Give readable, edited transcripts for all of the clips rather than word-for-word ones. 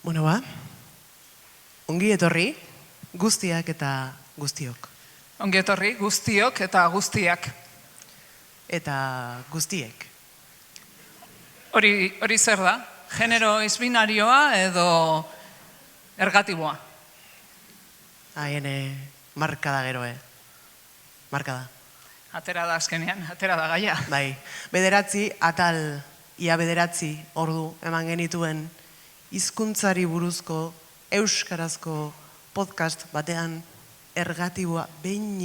Bueno ba, ongi etorri guztiak eta guztiok. Ongi etorri guztiok eta guztiak. Eta guztiek. Hori zer da? Genero izbinarioa edo ergatiboa? Haien marka da gero, marka da. Atera da azkenean, atera da gaia. Bai, ia bederatzi ordu eman genituen hizkuntzari buruzko euskarazko podcast batean ergatiboa behin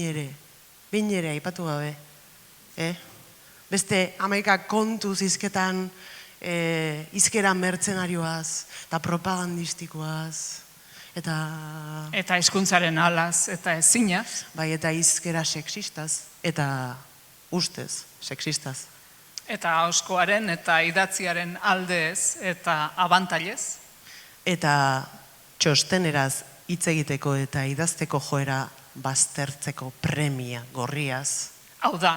ere aipatu gabe. Beste 11 kontu zizketan hizkera mertzenarioaz eta propagandistikoaz Eta hizkuntzaren alaz eta ezinaz. Bai, eta hizkera sexistaz eta ustez sexistaz. Eta ahoskoaren eta idatziaren aldez eta abantailez. Eta txosteneraz hitz egiteko eta idazteko joera baztertzeko premia gorriaz. Hau da,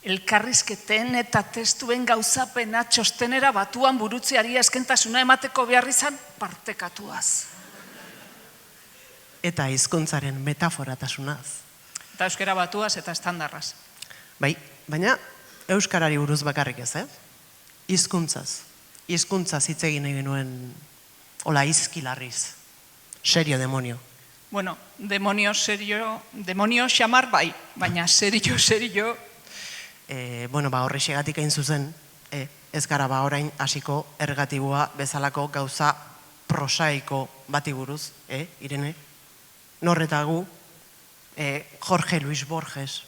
elkarrizketen eta testuen gauzapena txostenera batuan burutzeari eskentasuna emateko behar izan partekatuaz. Eta hizkuntzaren metaforatasunaz. Eta euskara batuaz eta estandarraz. Bai, baina euskarari buruz bakarrik ez, hizkuntzaz. Hizkuntzaz hitz egin nahi genuen hola izkilarriz. Serio demonio. Bueno, demonio xamar bai, baina serio. Bueno, horrexegatik hain zuzen, ez gara orain hasiko ergatiboa bezalako gauza prosaiko bati buruz, Irene? Norreta gu, Jorge Luis Borges,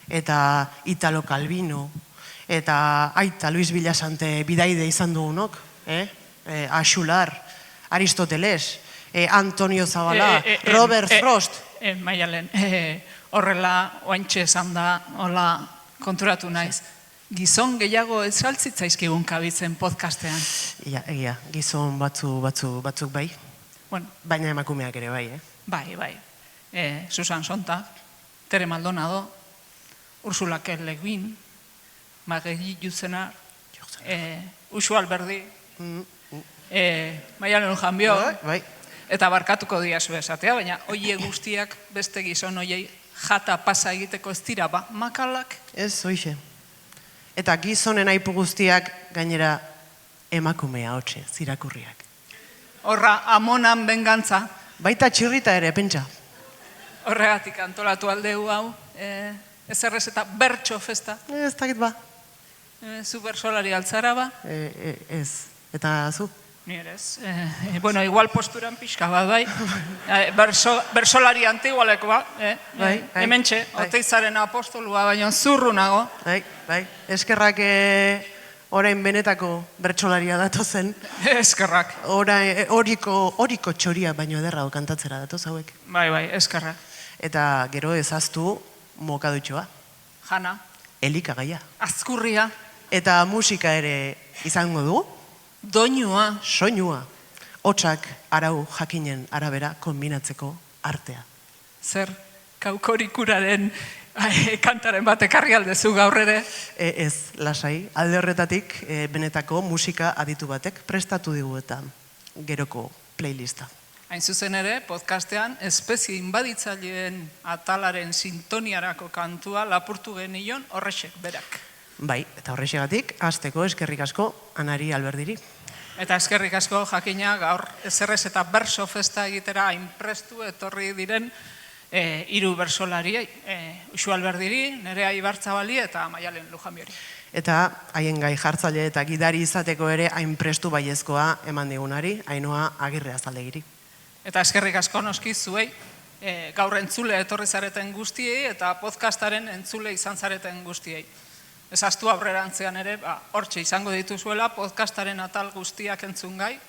eta Italo Calvino, eta Aita Luis Villasante bidaide izan dugunok, Axular, Aristoteles, Antonio Zabala, Robert Frost. Maialen, horrela oaintxe esan da, hola konturatu naiz. Gizon gehiago ez saltzitzaizkigun kabitzen podcastean. Egia, gizon batzuk bai. Bueno. Baina emakumeak ere bai, Bai. Susan Sontag, Tere Maldonado, Ursula K. Le Guin, Magegi Juzenar, Uxu Alberdi, Maialen Lujanbio, eta barkatuko diazu esatea, baina oie guztiak beste gizon oiei jata pasa egiteko ez dira makalak. Ez, hoixe. Eta gizonen aipu guztiak gainera emakumea hotxe, zirakurriak. Horra, amonan bengantza. Baita txirrita ere, pentsa. Horregatik antolatu aldeu hau, ezerrez eta bertso festa. Ez dakit ba. Zu bersolari altzara ba? Ez, eta zu? Ni ere ez. Bueno, igual posturan pixka bat, bai. Bersolari antigualeko ba. Hementxe, Oteizaren apostolua, baina zurru nago. Bai. Eskerrak orain benetako bertsolaria datozen. Eskerrak. Horiko txoria baino ederra kantatzera datoz hauek. Bai, eskerrak. Eta gero ezaztu mokadutxoa. Jana. Elikagaia. Azkurria. Eta musika ere izango du. Doinua. Soinua. Hotsak arau jakinen arabera kombinatzeko artea. Zer, kaukorikuraren kantaren bat ekarri aldezu gaur ere? Ez, lasai. Alde horretatik benetako musika aditu batek prestatu digu eta geroko playlista. Hain zuzen ere, podcastean espezie inbaditzaileen atalaren sintoniarako kantua lapurtu genion horrexek berak. Bai, eta horrexegatik, hasteko eskerrik asko Anari Alberdiri. Eta eskerrik asko jakina gaur ezerrez eta berso festa egitera hainprestu etorri diren hiru bersolariei, Uxu Alberdiri, Nerea Ibarzabali eta Maialen Lujanbiori. Eta haien gai jartzaile eta gidari izateko ere hainprestu baiezkoa eman digunari, Ainhoa Agirre Azaldegiri. Eta eskerrik asko noski zuei, gaur entzule etorri zareten guztiei eta podcastaren entzule izan zareten guztiei. Ezaztu aurrerantzean ere, hortxe izango dituzuela podcastaren atal guztiak entzun gai,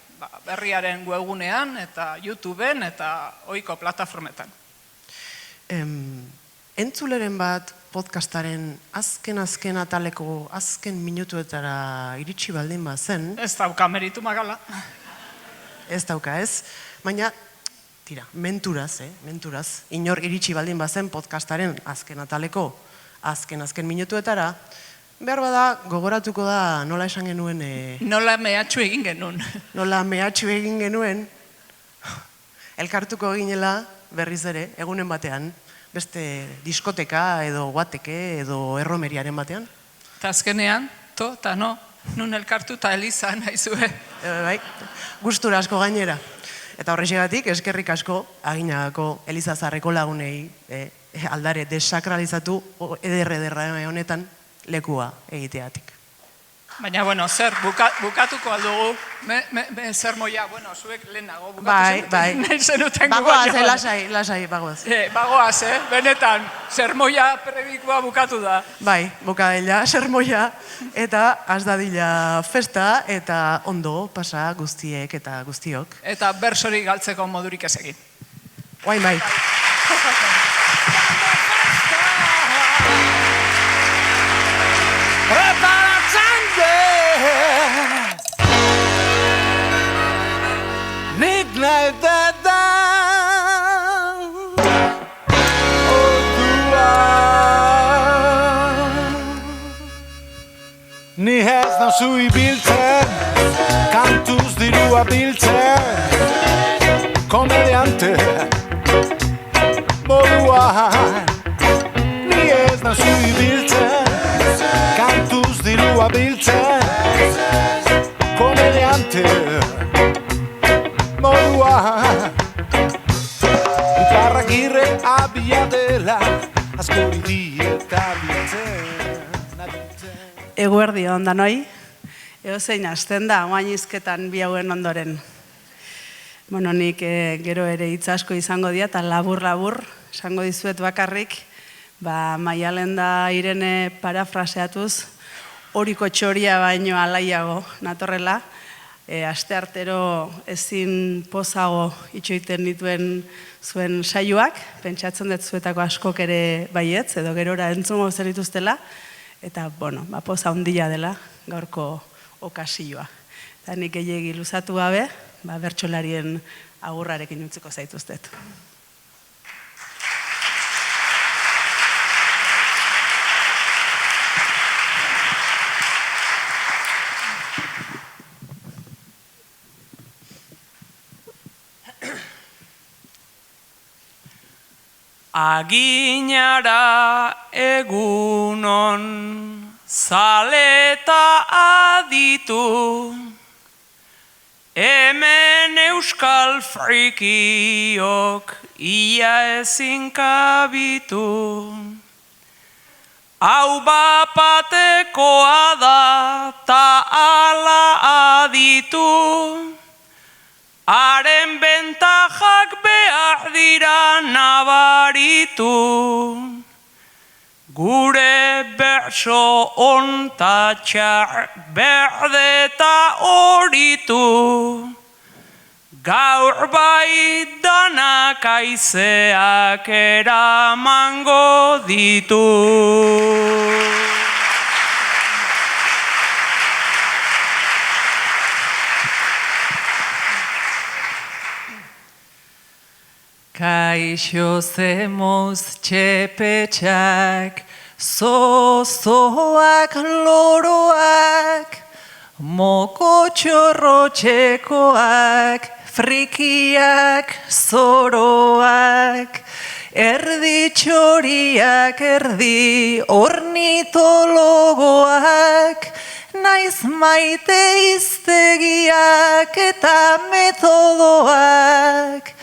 berriaren webgunean eta YouTubeen eta ohiko plataformetan. Entzuleren bat podcastaren azken ataleko azken minutuetara iritsi baldin bazen. Ez dauka meritu magala. Ez dauka ez, baina menturaz, inor iritsi baldin bazen podcastaren azken ataleko azken minutuetara, Behar bada, gogoratuko da nola esan genuen, Nola mehatxu egin genuen. nola mehatxu egin genuen, elkartuko ginela berriz ere, egunen batean, beste diskoteka edo guateke edo erromeriaren batean. Eta azkenean, eta no, nun elkartu eta Eliza nahizue. Bai, gustura asko gainera. Eta horrexegatik, eskerrik asko, aginagako Eliza Zarreko lagunei aldare desakralizatu ederra honetan lekua egiteatik. Baina, bueno, zer, bukatuko aldugu, zer moia, bueno, zuek lehenago Bai. zenuten Bagoaz, lasai, bagoaz. Bagoaz, benetan, zer moia predikua bukatu da. Bai, bukadela, sermoia, eta azdadila festa, eta ondo pasa guztiek eta guztiok. Eta bersori galtzeko modurik ez egin. Guain bai. Nik nahi deda ordua. Ni ez nauzu ibiltzen, kantuz dirua biltzen, komediante moduan. Ni ez nauzu ibiltzen, kantuz dirua biltzen, komediante moduan. Iparragirre abia dela, askori dieta biltzen. Eguerdi ondan hoi, eozein hasten da, oain izketan bi hauen ondoren. Bueno, nik gero ere hitz asko izango dira, eta labur-labur, esango dizuet bakarrik, Maialen da Irene parafraseatuz, horiko txoria baino alaiago natorrela, aste artero ezin pozago itxoiten dituen zuen saioak, pentsatzen dut zuetako askok ere baietz, edo gerora entzungo zer dituztela, eta, bueno, poza handia dela gaurko okasioa. Eta nik gehiegi luzatu gabe, bertsolarien agurrarekin utziko zaituztet. Aginara egunon, zaleta aditu, hemen euskal frikiok ia ezin kabitu. Hau bapatekoa da ta ala aditu, haren bentajak behar dira nabaritu. Gure berso ontatxar berde eta horitu, gaur bai danak aizeak eramango ditu. Kaixo zemoz txepetxak, zozoak loroak, moko txorrotxekoak, frikiak zoroak, erdi txoriak, erdi ornitologoak, naiz maite iztegiak eta metodoak.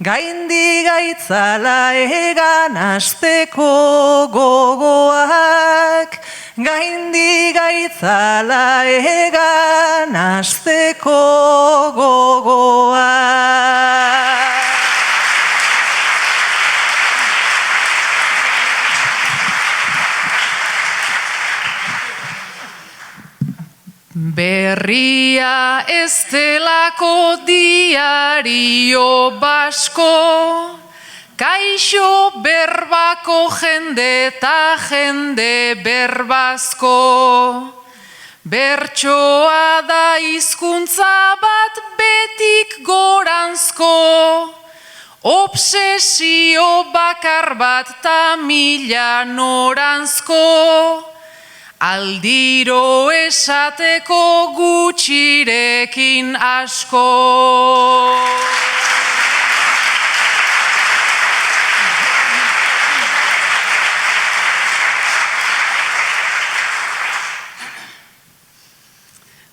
Gaindi gaitzala egan asteko gogoak, gaindi gaitzala egan asteko gogoak. Berria ez delako diario basko, kaixo berbako jende eta jende berbazko. Bertsoa da hizkuntza bat betik goranzko, obsesio bakar bat ta mila noranzko. aldiro esateko gutxirekin asko.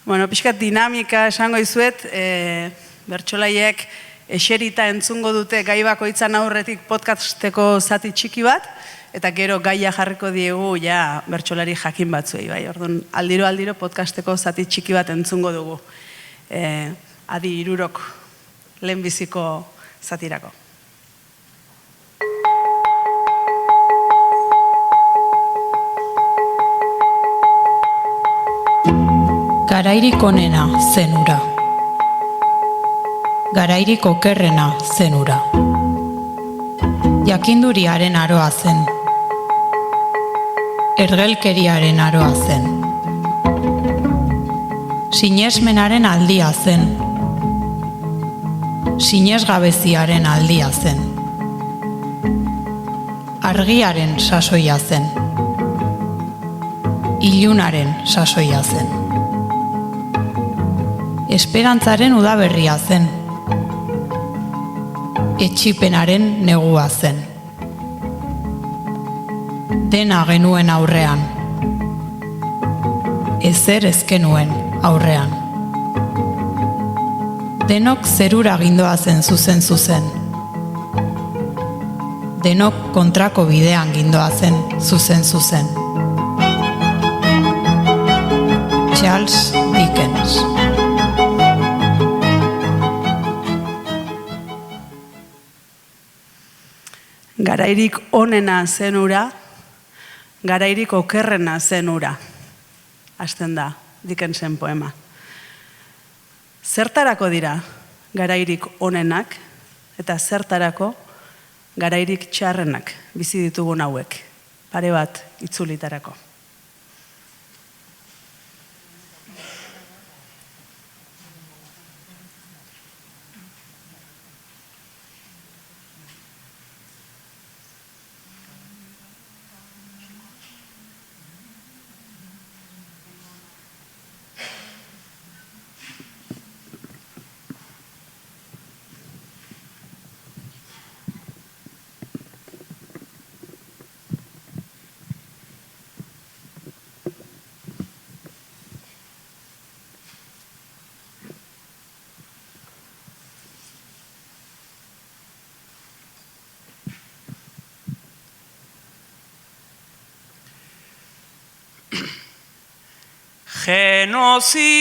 Bueno, pixkat dinamika esango izuet, bertsolaiek eserita entzungo dute gai bakoitzan aurretik podcasteko zati txiki bat, eta gero gaia jarriko diegu ja bertsolari jakin batzuei, bai. Orduan, aldiro podcasteko zati txiki bat entzungo dugu. Adi 3 lehenbiziko zatirako. Garairik onena zen ura. Garairik okerrena zen ura. Jakinduriaren aroa zen. Ergelkeriaren aroa zen. Sinesmenaren aldia zen. Sinesgabeziaren aldia zen. Argiaren sasoia zen. Ilunaren sasoia zen. Esperantzaren udaberria zen. Etsipenaren negua zen. Dena genuen aurrean. Ezer ezkenuen aurrean. Denok zerura gindoa zen zuzen. Denok kontrako bidean gindoa zen zuzen. Charles Dickens. Garairik onena zen ura, garairik okerrena zen ura. Hasten da, Dickensen poema. Zertarako dira garairik onenak eta zertarako garairik txarrenak bizi ditugun hauek. Pare bat itzulitarako.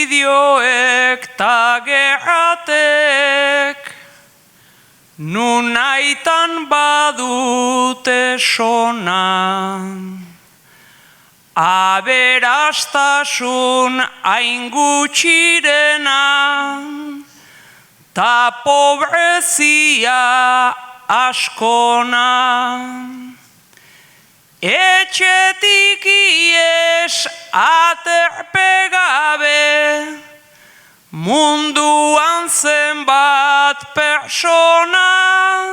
Genozidioek ta gerratek nun naitan badute sona, aberastasun hain gutxirena ta pobrezia askona. Etxetik ies aterpegabe, munduan zenbat persona,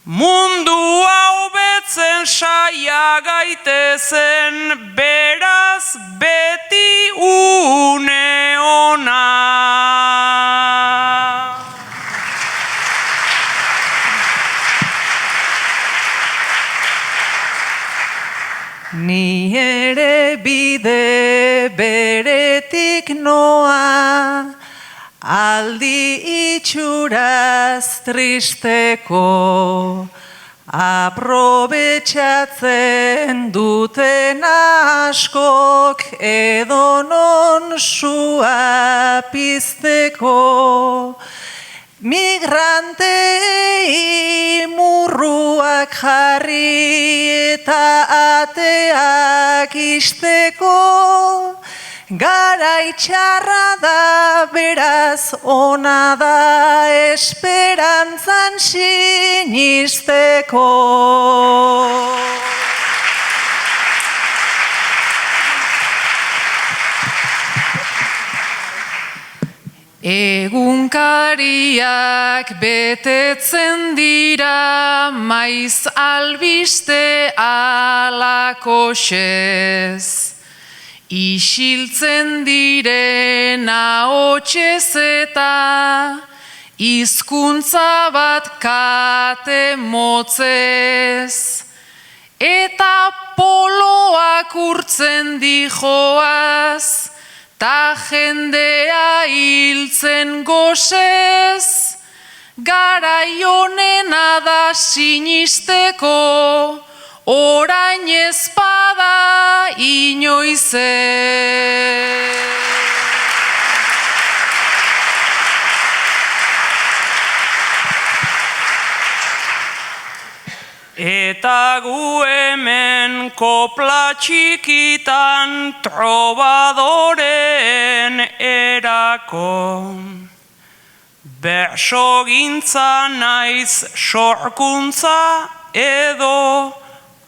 mundua hobetzen saia gaitezen, beraz beti une ona. Ni ere bide beretik noa, aldi itxuraz tristeko, aprobetxatzen duten askok edonon sua pizteko. Migrantei murruak jarri eta ateak isteko, garaitxarra da beraz ona da esperantzan sinisteko. Egunkariak betetzen dira maiz albiste alakoxez. Isiltzen diren ahotsez eta hizkuntza bat kate motzez. Eta poloak urtzen dijoaz, ta jendea hiltzen gozez, garai honena da sinisteko, orain ezpada inoizez. Eta gu hemen kopla txikitan trobadoren erako. Bersogintza naiz sorkuntza edo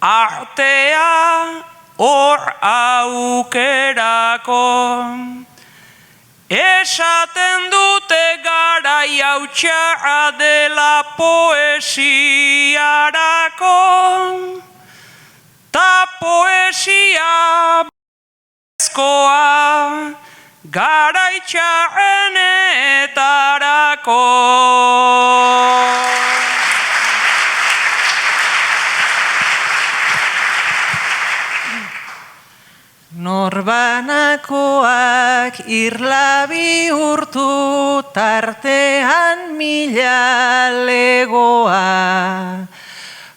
artea hor aukerako. Esaten dute garai hautsa dela poesiarako, ta poesia bezkoa garai txarrenetarako. Norbanakoak irla bihurtu tartean mila legoa.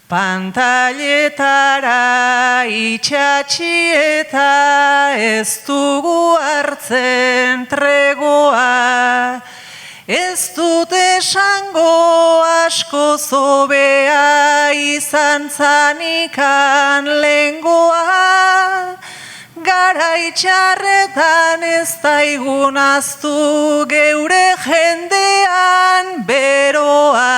Pantailetara itxatxi eta ez dugu hartzen tregoa. Ez dut esango asko zobea izan zanikan lehengoa. Garai txarretan ez daigun aztu geure jendean beroa.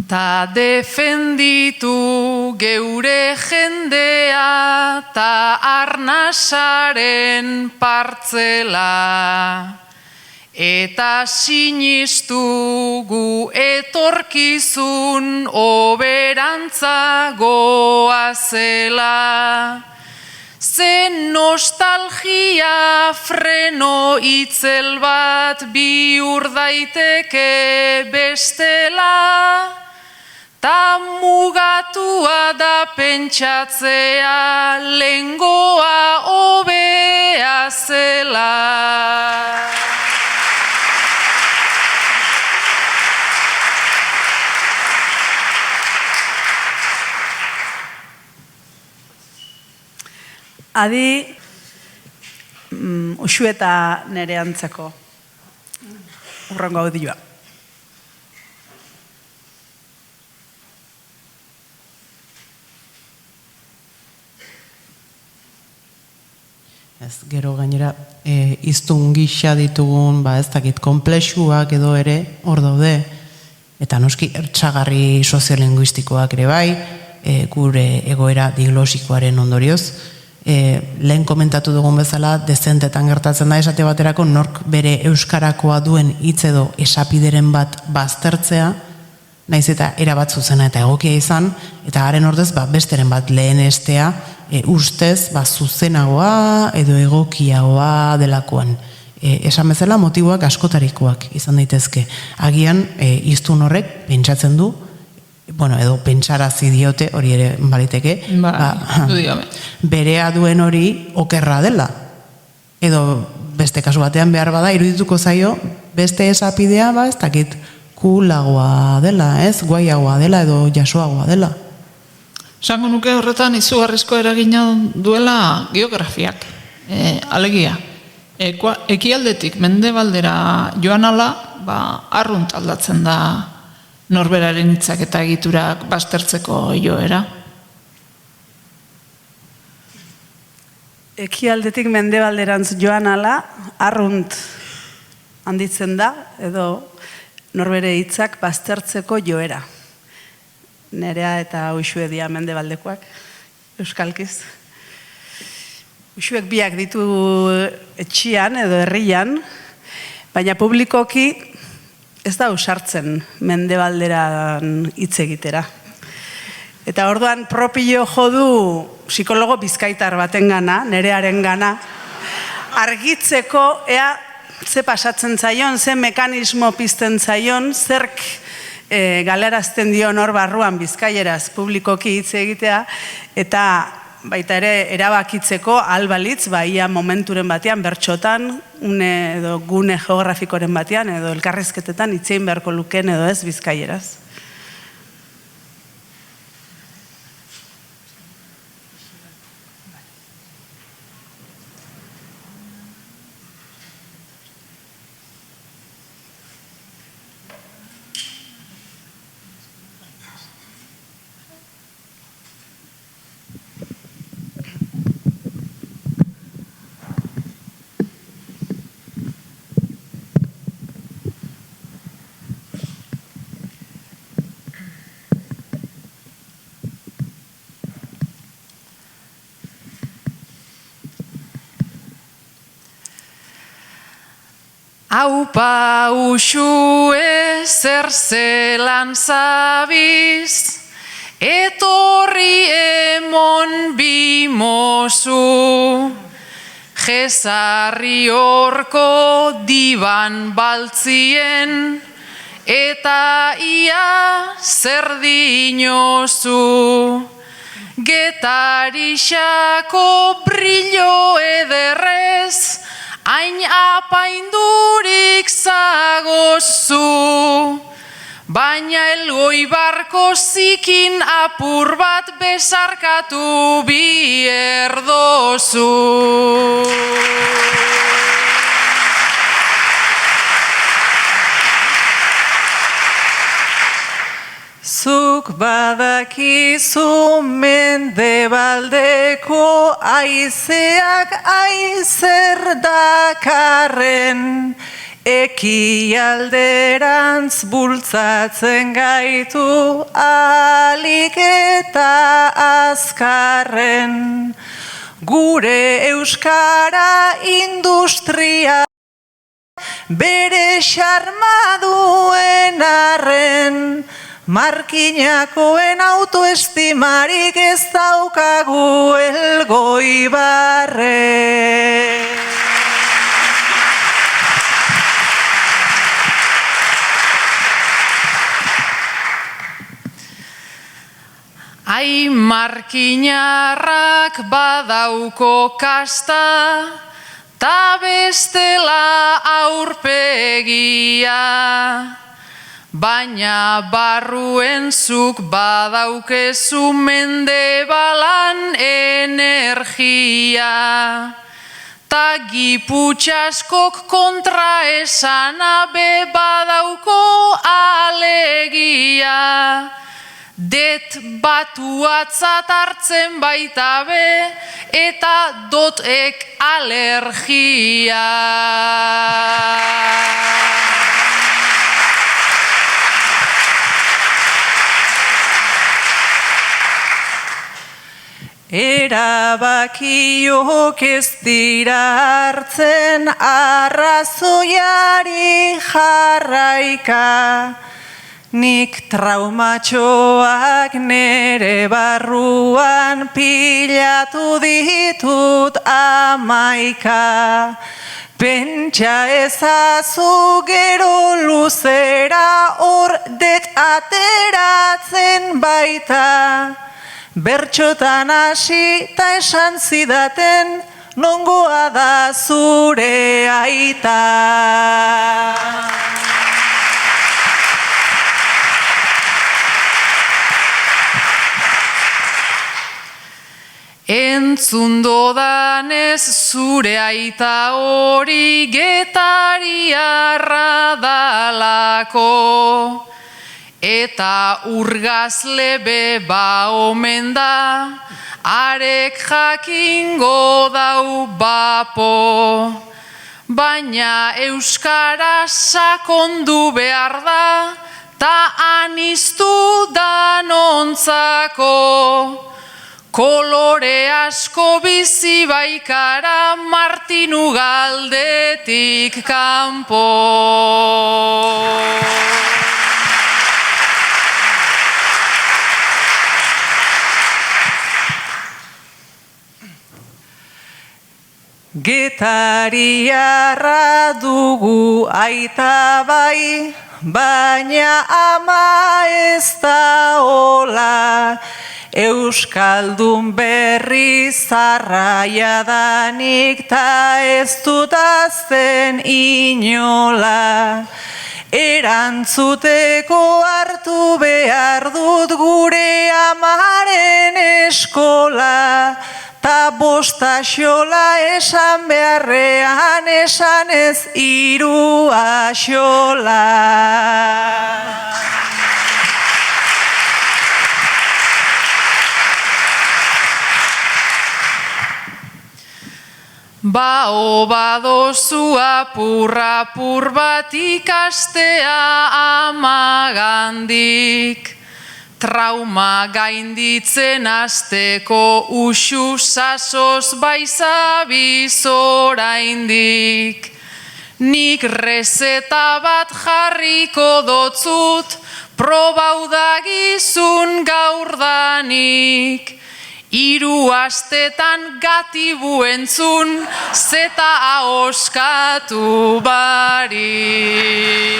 Ta defenditu geure jendea ta arnasaren partzela. Eta sinistu gu etorkizun oberantza goazela. Zen nostalgia freno itzel bat bihur daiteke bestela. Ta mugatua da pentsatzea lehengoa hobea zela. Adi, usu eta nere antzeko urrengo audioa. Ez, gero gainera, iztun gisa ditugun, ez dakit, konplexuak edo ere hor daude, eta noski ertsagarri soziolinguistikoak ere bai, gure egoera diglosikoaren ondorioz. Lehen komentatu dugun bezala, dezentetan gertatzen da esate baterako nork bere euskarakoa duen hitz edo esapideren bat baztertzea, naiz eta erabat zuzena eta egokia izan, eta haren ordez besteren bat lehenestea ustez zuzenagoa edo egokiagoa delakoan. Esan bezala motiboak askotarikoak izan daitezke. Agian hiztun horrek pentsatzen du, edo pentsarazi diote, hori ere baliteke, berea duen hori okerra dela. Edo beste kasu batean behar bada, irudituko zaio, beste esapidea, ez dakit, kulagoa dela, ez, guaiagoa dela edo jasoagoa dela. Esango nuke horretan izugarrizko eragina duela geografiak, alegia. Ekialdetik mendebaldera joan ala, arrunt aldatzen da norberaren hitzak eta egiturak baztertzeko joera. Ekialdetik mendebalderantz joan ala, arrunt handitzen da, edo norbere hitzak baztertzeko joera. Nerea eta Uxue dia mendebaldekoak, euskalkiz. Uxuek biak ditu etxian edo herrian, baina publikoki ez da usartzen mendebalderan hitz egitera. Eta orduan propio jodu psikologo bizkaitar baten gana, nerearen gana, argitzeko ea ze pasatzen zaion, ze mekanismo pizten zaion, zerk galarazten dion hor barruan bizkaieraz publikoki hitz egitea, eta baita ere erabakitzeko albalitz, ia momenturen batean, bertxotan, edo gune geografikoren batean, edo elkarrizketetan hitzein beharko luken edo ez bizkaieraz. Aupa Uxue zer zelan zabiz, etorri emon bimozu, jezarri horko diban baltzien, eta ia zer dinozu, getarixako brillo ederrez, hain apaindurik zagozu, baina Elgoibarko zikin apur bat besarkatu bierdozu. Zuk badakizu mendebaldeko haizeak aizer dakarren, ekialderantz bultzatzen gaitu alik eta azkarren. Gure euskara industria bere xarma duen arren, markinakoen autoestimarik ez daukagu Elgoibarren. Ai markinarrak badauko kasta, ta bestela aurpegia, baina barruen zuk badaukezu mendebalan energia. Ta giputxaskok kontra esana be badauko alegia. Det batuatzat hartzen baita be, eta dotek alergia. Erabakiok ez dira hartzen arrazoiari jarraika, nik traumatxoak nere barruan pilatu ditut 11. Pentsa ezazu gero luzera hor det ateratzen baita, bertxotan hasi ta esan zidaten nongoa da zure aita. Entzun dodanez zure aita hori getariarra dalako, eta urgazle beba omen da, arek jakingo dau bapo. Baina euskara sakondu behar da, ta aniztu danon kolore asko bizi baikara Martinu galdetik kanpo. Getariarra dugu aita bai, baina ama ez da hola. Euskaldun berri zarraia danik ta ez dut azten inola. Erantzuteko hartu behar dut gure amaren eskola. Ta bosta xola esan beharrean esan ez hiru axola. Bao badozu apur bat ikastea amagandik, trauma gainditzen hasteko uxu sasoz baizabiz oraindik. Nik rezeta bat jarriko dotzut, probau dagizun gaurdanik. 3 astetan gatibu entzun, zeta ahoskatu barik.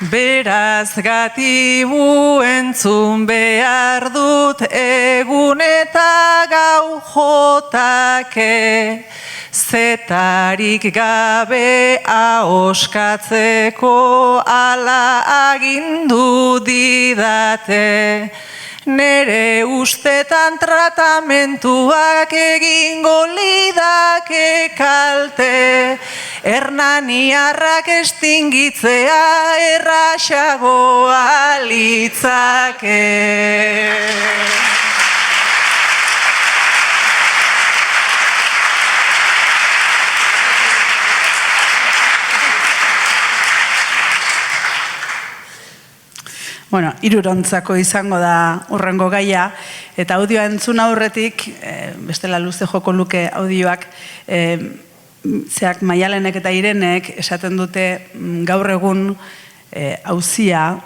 Beraz gatibu entzun behar dut egun eta gau jotake, zetarik gabe ahoskatzeko ala agindu didate. Nere ustetan tratamentuak egingo lidake kalte, Hernaniarrak estingitzea erraxagoa litzake. Bueno, hirurontzako izango da hurrengo gaia, eta audioa entzun aurretik, bestela luze joko luke audioak, zeak Maialenek eta Irenek esaten dute gaur egun auzia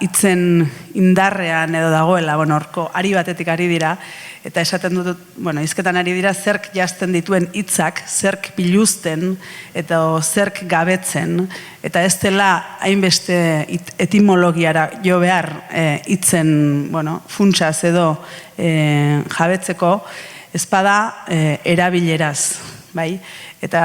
hitzen indarrean edo dagoela, horko ari batetik ari dira, eta esaten dut, hizketan ari dira zerk jazten dituen hitzak, zerk biluzten eta zerk gabetzen, eta ez dela hainbeste etimologiara jo behar hitzen funtsaz edo jabetzeko, ezpada erabileraz, bai? Eta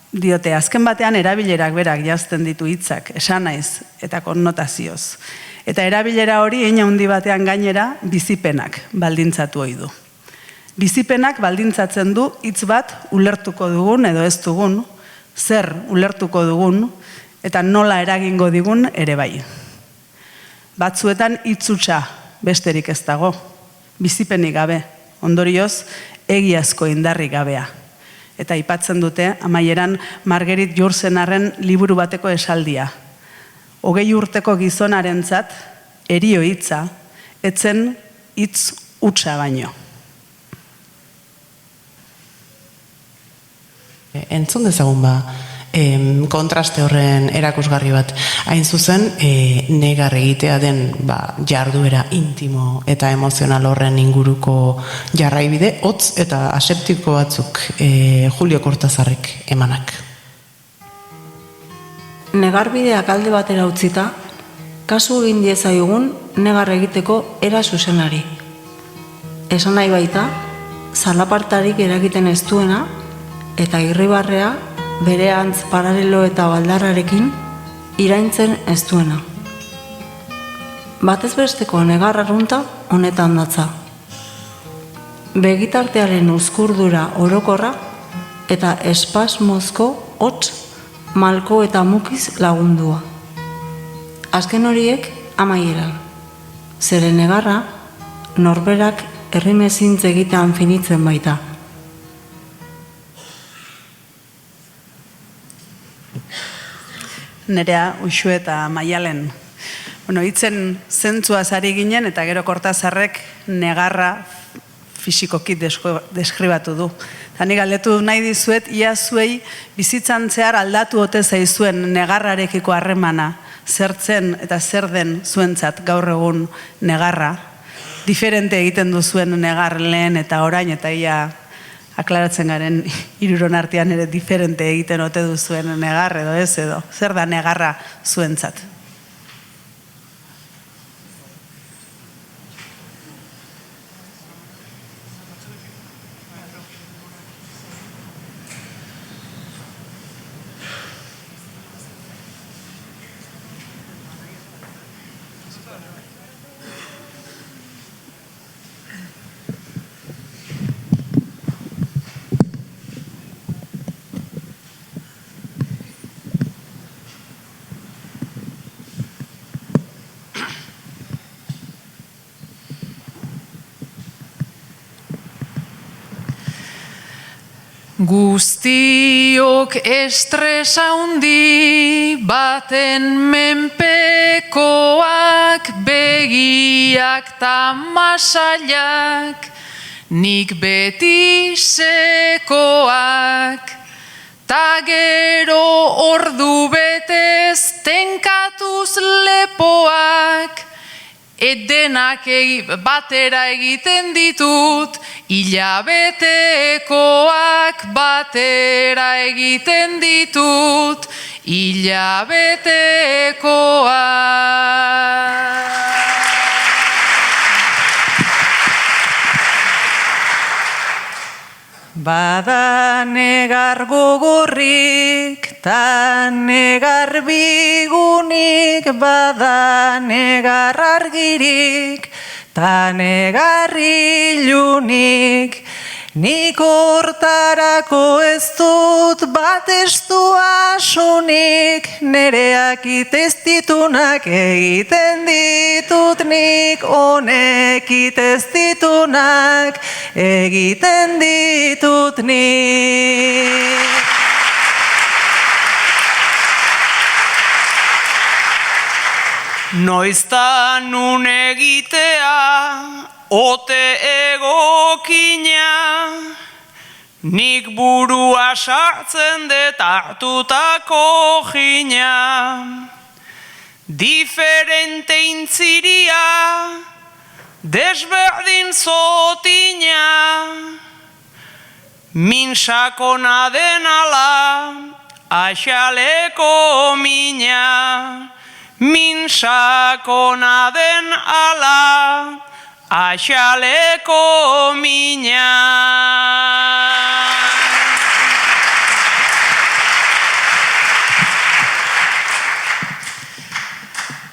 diote, azken batean erabilerak berak jazten ditu hitzak, esanaiz eta konnotazioz. Eta erabilera hori hein handi batean gainera bizipenak baldintzatu ohi du. Bizipenak baldintzatzen du hitz bat ulertuko dugun edo ez dugun, zer ulertuko dugun eta nola eragingo digun ere bai. Batzuetan hitz hutsa besterik ez dago, bizipenik gabe, ondorioz egiazko indarrik gabea. Eta aipatzen dute amaieran Marguerite Yourcenarren liburu bateko esaldia. 20 urteko gizonarentzat erio hitza, etzen hitz hutsa baino. Entzun dezagun kontraste horren erakusgarri bat. Hain zuzen, negar egitea den jarduera intimo eta emozional horren inguruko jarraibide, hotz eta aseptiko batzuk Julio Cortazarrek emanak. Negarbideak alde batera utzita, kasu egin diezaiogun negar egiteko era zuzenari. Esan nahi baita, zalapartarik eragiten ez duena eta irribarrea bere antz paralelo eta baldarrarekin iraintzen ez duena. Batez besteko negar arrunta honetan datza. Begitartearen uzkurdura orokorra eta espasmozko hotz, malko eta mukiz lagundua. Azken horiek amaieran. Zeren negarra norberak errimezintz egitean finitzen baita. Nerea, Uxue eta Maialen. Bueno, hitzen zentzuaz ari ginen eta gero Kortazarrek negarra fisikoki deskribatu du. Eta nik galdetu nahi dizuet, ia zuei bizitzan zehar aldatu ote zaizuen negarrarekiko harremana, zertzen eta zer den zuentzat gaur egun negarra. Diferente egiten duzuen negar lehen eta orain, eta ia aklaratzen garen hiruron artean ere diferente egiten ote duzuen negar edo ez edo. Zer da negarra zuentzat? Guztiok estresa handi baten menpekoak, begiak ta masailak, nik beti sekoak, ta gero ordu betez tenkatuz lepoak, denak batera egiten ditut, hilabetekoak batera egiten ditut, hilabetekoak. Bada negar gogorrik, ta negar bigunik, bada negar argirik, ta negar ilunik. Nik hortarako ez dut bat estu asunik, nereak iteztitunak egiten ditut nik, honek iteztitunak egiten ditut nik. Noizta nun egitea, ote egokina, nik burua sartzen dut hartutako jina. Diferente intziria, desberdin zotina, min sakona den ala, axaleko mina. Min sakona den ala, axaleko mina.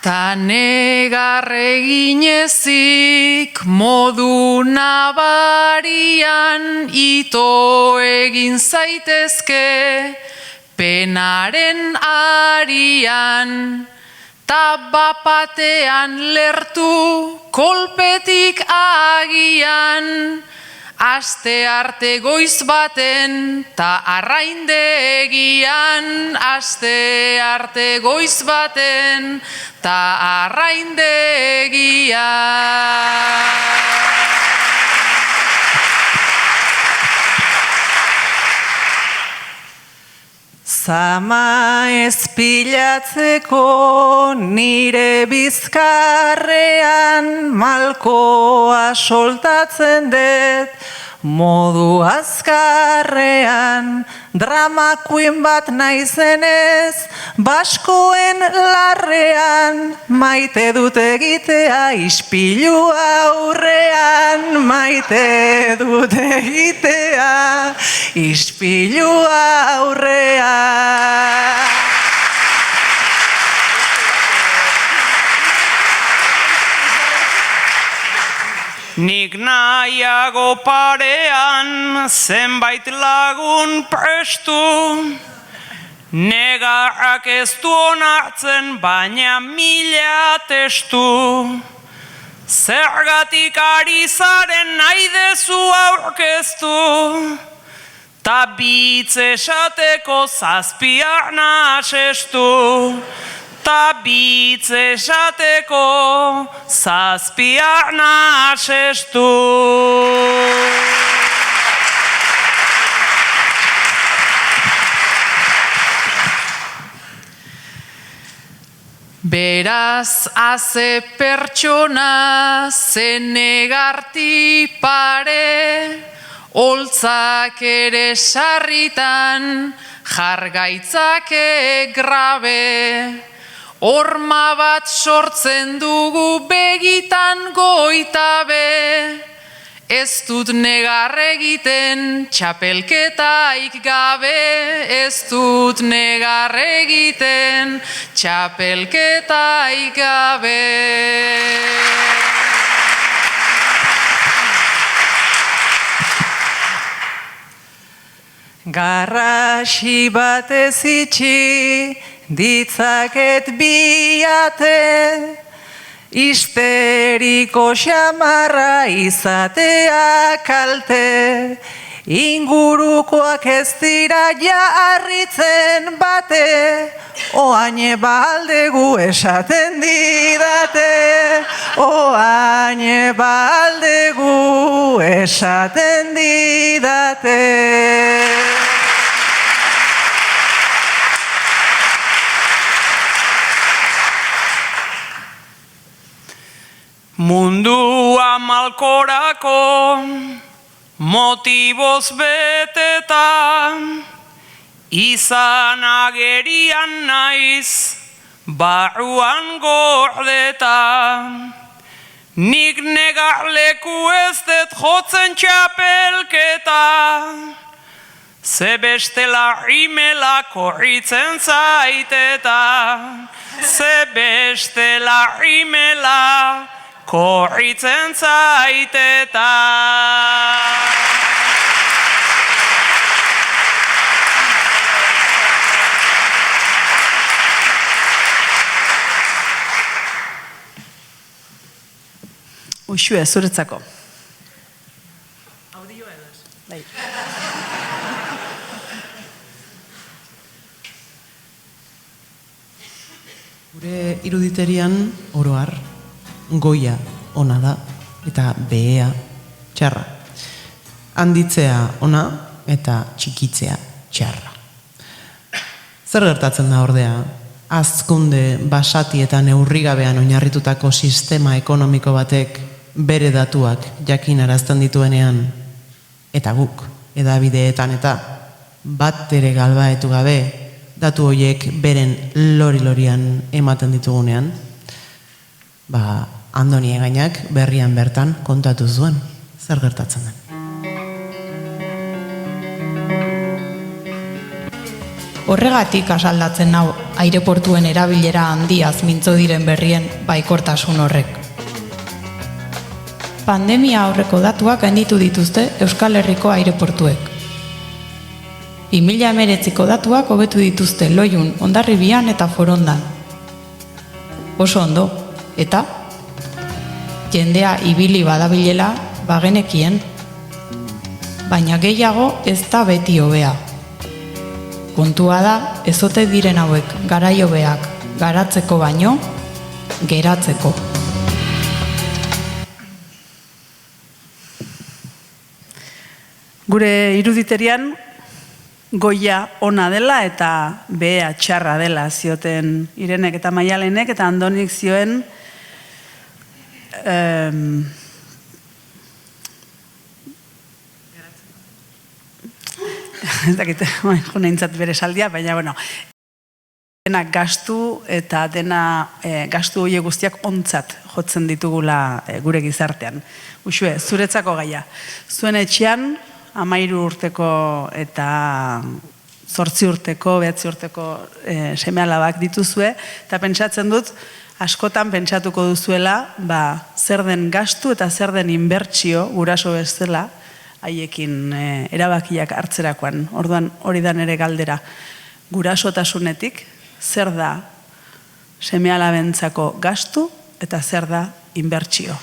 Ta negar egin ezik modu nabarian, ito egin zaitezke penaren arian. Ta bapatean lertu kolpetik agian, aste arte goiz baten ta arraindegian, aste arte goiz baten ta arraindegian. Zama ez pilatzeko nire bizkarrean, malkoa soltatzen dut modu azkarrean. Drama queen bat naizenez, baskoen larrean, maite dut egitea ispilu aurrean, maite dut egitea ispilu aurrean. Nik nahiago parean zenbait lagun prestu, negarrak ez du onartzen baina mila testu. Zergatik ari zaren nahi dezu aurkeztu, ta bitz esateko zazpiak nasestu, ta bitz esateko zazpiak nasestu. Beraz, haze pertsona zenegarti pare, holtzak ere sarritan, jargaitzake grabe. Horma bat sortzen dugu begitan goitabe, ez dut negar egiten txapelketaik gabe, ez dut negar egiten txapelketaik gabe. Garrasi batez itxi, ditzaket biate, histeriko xamarra izatea kalte, ingurukoak ez dira jarritzen bate, oaine baldegu esaten didate, oaine baldegu esaten didate. Mundua malkorako motiboz beteta, izan agerian naiz barruan gordeta. Nik negarleku ez dut jotzen txapelketa, ze bestela rimela korritzen zaiteta, ze bestela rimela korritzen zaiteta. Uxue, zuretzako. Audioa edo ez? Bai. Gure iruditerian oroar, goia ona da eta behea txarra. Handitzea ona eta txikitzea txarra. Zer gertatzen da ordea? Hazkunde basati eta neurrigabean oinarritutako sistema ekonomiko batek bere datuak jakinarazten dituenean, eta guk hedabideetan eta bat ere galbaetu gabe datu horiek beren lori-lorian ematen ditugunean, Andoni Egainak berrian bertan kontatu zuen, zer gertatzen den. Horregatik asaldatzen hau aireportuen erabilera handiaz mintzo diren berrien baikortasun horrek. Pandemia aurreko datuak gainditu dituzte Euskal Herriko aireportuek. 2019ko datuak hobetu dituzte Loiun, Hondarribian eta Forondan. Oso ondo, eta jendea ibili badabilela bagenekien, baina gehiago ez da beti hobea. Kontua da, ezote diren hauek garai hobeak garatzeko baino, geratzeko. Gure iruditerian goia ona dela eta behea txarra dela zioten Irenek eta Maialenek, eta Andonik zioen ez dakit, jo nahintzat bere saldia, baina, bueno, dena gastu eta dena gastu horiek guztiak ontzat jotzen ditugula gure gizartean. Uxue, zuretzako gaia. Zuen etxean, 13 urteko eta 8 urteko, 9 urteko seme-alabak dituzue, eta pentsatzen dut, askotan pentsatuko duzuela, zer den gastu eta zer den inbertsio guraso bezala, haiekin erabakiak hartzerakoan. Orduan hori da nere galdera. Gurasotasunetik zer da seme-alabentzako gastu eta zer da inbertsio.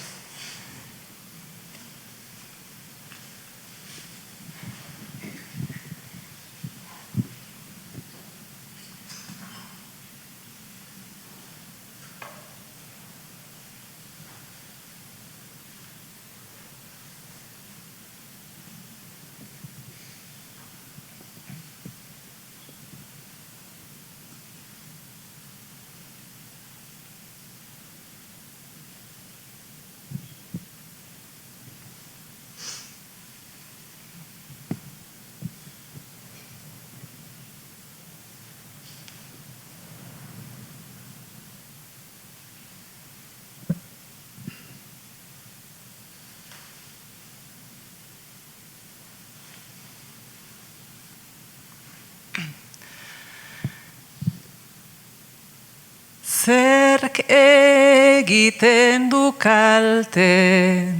zerk egiten du kalte,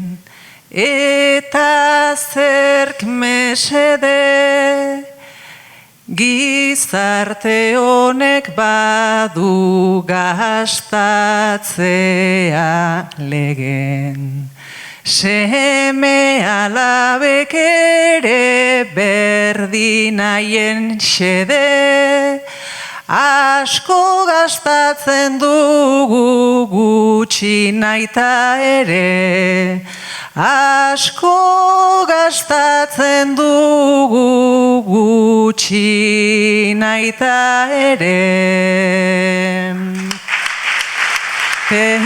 eta zerk mesede, gizarte honek badu gastatzea legen. Seme alabek ere berdin haien xede, asko gastatzen dugu gutxi naita ere, asko gastatzen dugu gutxi naita ere.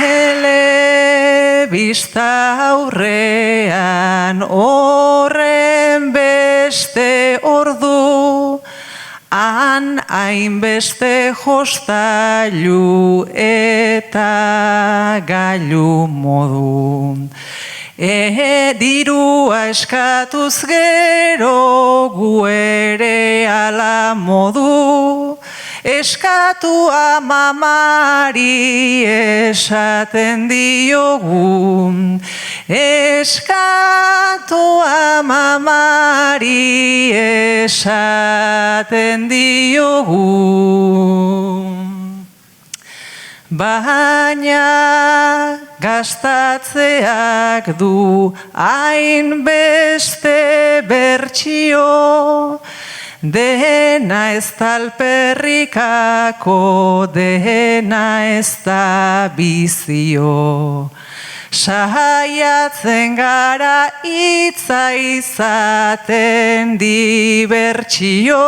Telebista aurrean horren beste ordu, han hainbeste jostailu eta gailu modu. Dirua eskatuz gero gu ere ala modu, eskatu amamari esaten diogu, eskatu amamari esaten diogu. Baina gastatzeak du hainbeste bertsio, dena ez talperrikako, dena ez da bizio. Saiatzen gara hitza izaten dibertsio,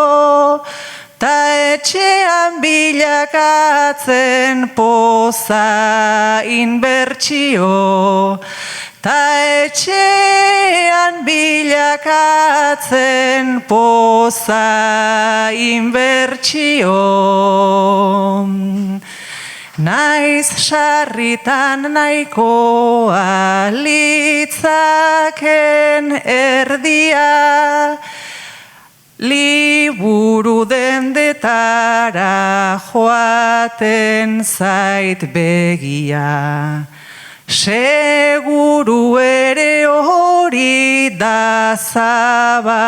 ta etxean bilakatzen poza inbertsio, ta etxean bilakatzen poza inbertsio. Naiz sarritan nahikoa litzaken erdia, liburu dendetara joaten zait begia. Seguru ere hori da zabalegia,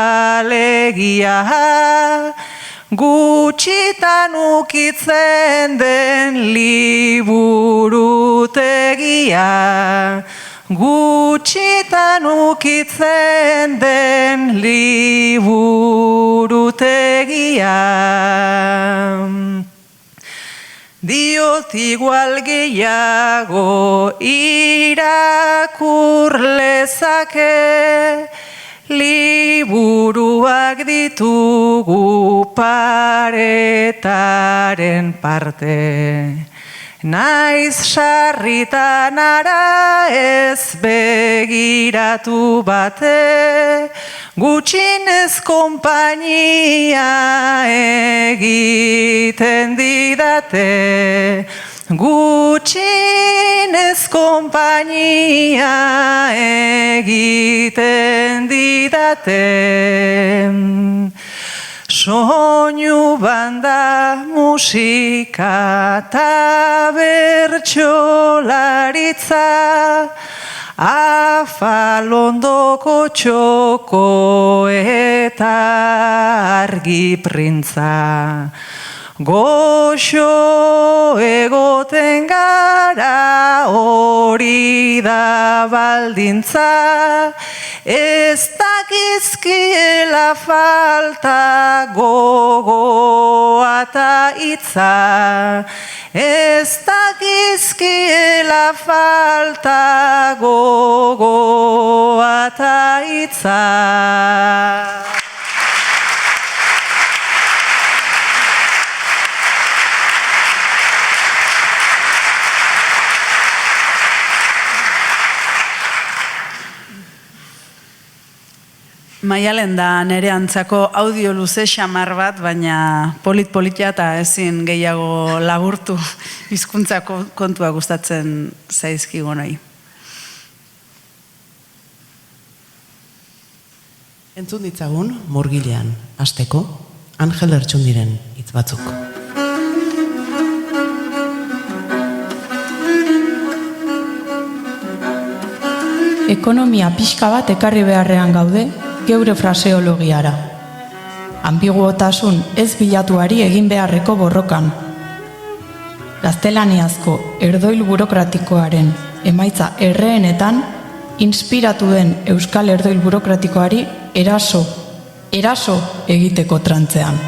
gutxitan ukitzen den liburutegia, gutxitan ukitzen den liburutegia. Diot igual gehiago irakur lezake, liburuak ditugu paretaren parte. Naiz sarritan ara ez begiratu bate, gutxinez konpainia egiten didate, gutxinez konpainia egiten didate. Soinu banda musika ta bertsolaritza, afalondoko txoko eta argi printza. Goxo egoten gara hori da baldintza, ez dakizkiela falta gogoa eta hitza, ez dakizkiela falta gogoa eta hitza. Maialen da nere antzako audio luze xamar bat, baina polit-politia eta ezin gehiago laburtu hizkuntzako kontua gustatzen zaizkigunoi. Entzun ditzagun Murgilean, hasteko Angel Ertxundiren hitz batzuk. ekonomia pixka bat ekarri beharrean gaude geure fraseologiara. Ambiguotasun ez bilatuari egin beharreko borrokan. Gaztelaniazko erdoil burokratikoaren emaitza erreenetan inspiratu den euskal erdoil burokratikoari eraso egiteko trantzean.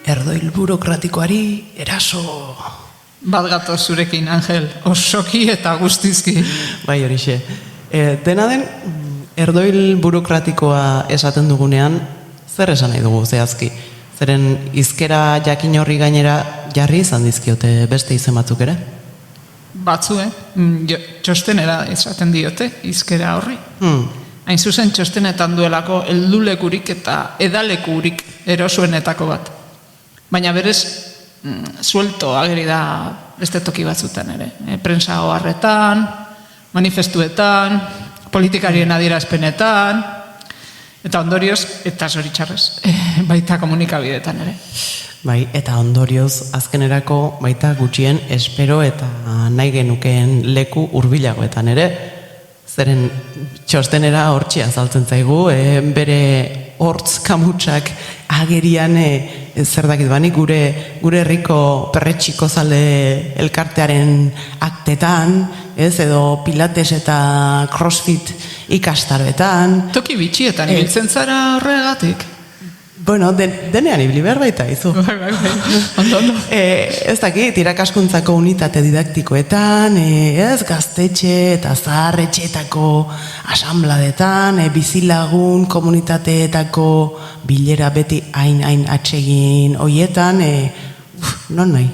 Erdoil burokratikoari eraso. Bat gatoz zurekin, Angel, osoki eta guztizki. Bai, horixe. Dena den, erdoil burokratikoa esaten dugunean, zer esan nahi dugu zehazki? Zeren hizkera jakin horri gainera jarri izan dizkiote beste izen batzuk ere? Batzue, txostenera esaten diote, hizkera horri. Hain zuzen txostenetan duelako heldulekurik eta edalekurik erosuenetako bat. Baina berez, suelto ageri da beste toki batzutan ere. Prensa oharretan, manifestuetan, politikarien adierazpenetan, eta ondorioz, eta zoritxarrez, baita komunikabideetan ere. Bai, eta ondorioz, azkenerako baita gutxien espero eta nahi genukeen leku hurbilagoetan ere, zeren txostenera hortxe azaltzen zaigu, bere hortz kamutsak agerian zer dakit bani gure herriko perretxiko zale elkartearen aktetan, edo pilates eta crossfit ikastaroetan. Toki bitxietan ibiltzen zara horregatik? Bueno, denean ibili behar baita, izu. Ondo. Ez dakit, irakaskuntzako unitate didaktikoetan, gaztetxe eta zaharretxeetako asambladetan, bizilagun komunitateetako bilera beti hain atsegin hoietan, non nahi?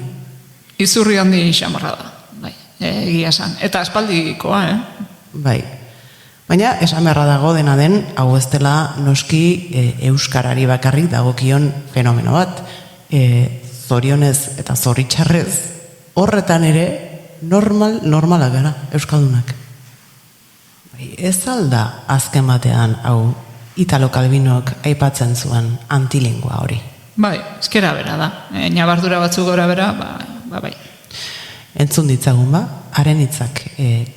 Izurri handi xamarra da, bai, egia esan. Eta aspaldikoa, Bai. Baina, esan beharra dago dena den, hau ez dela noski euskarari bakarrik dagokion fenomeno bat. Zorionez eta zoritxarrez, horretan ere normalak gara, euskaldunak. Ez alda azken batean, hau, Italo Calvinok aipatzen zuen antilingua hori. Bai, ezkera bera da. Nabardura batzuk gora bera, bai. Entzun ditzagun ba, haren hitzak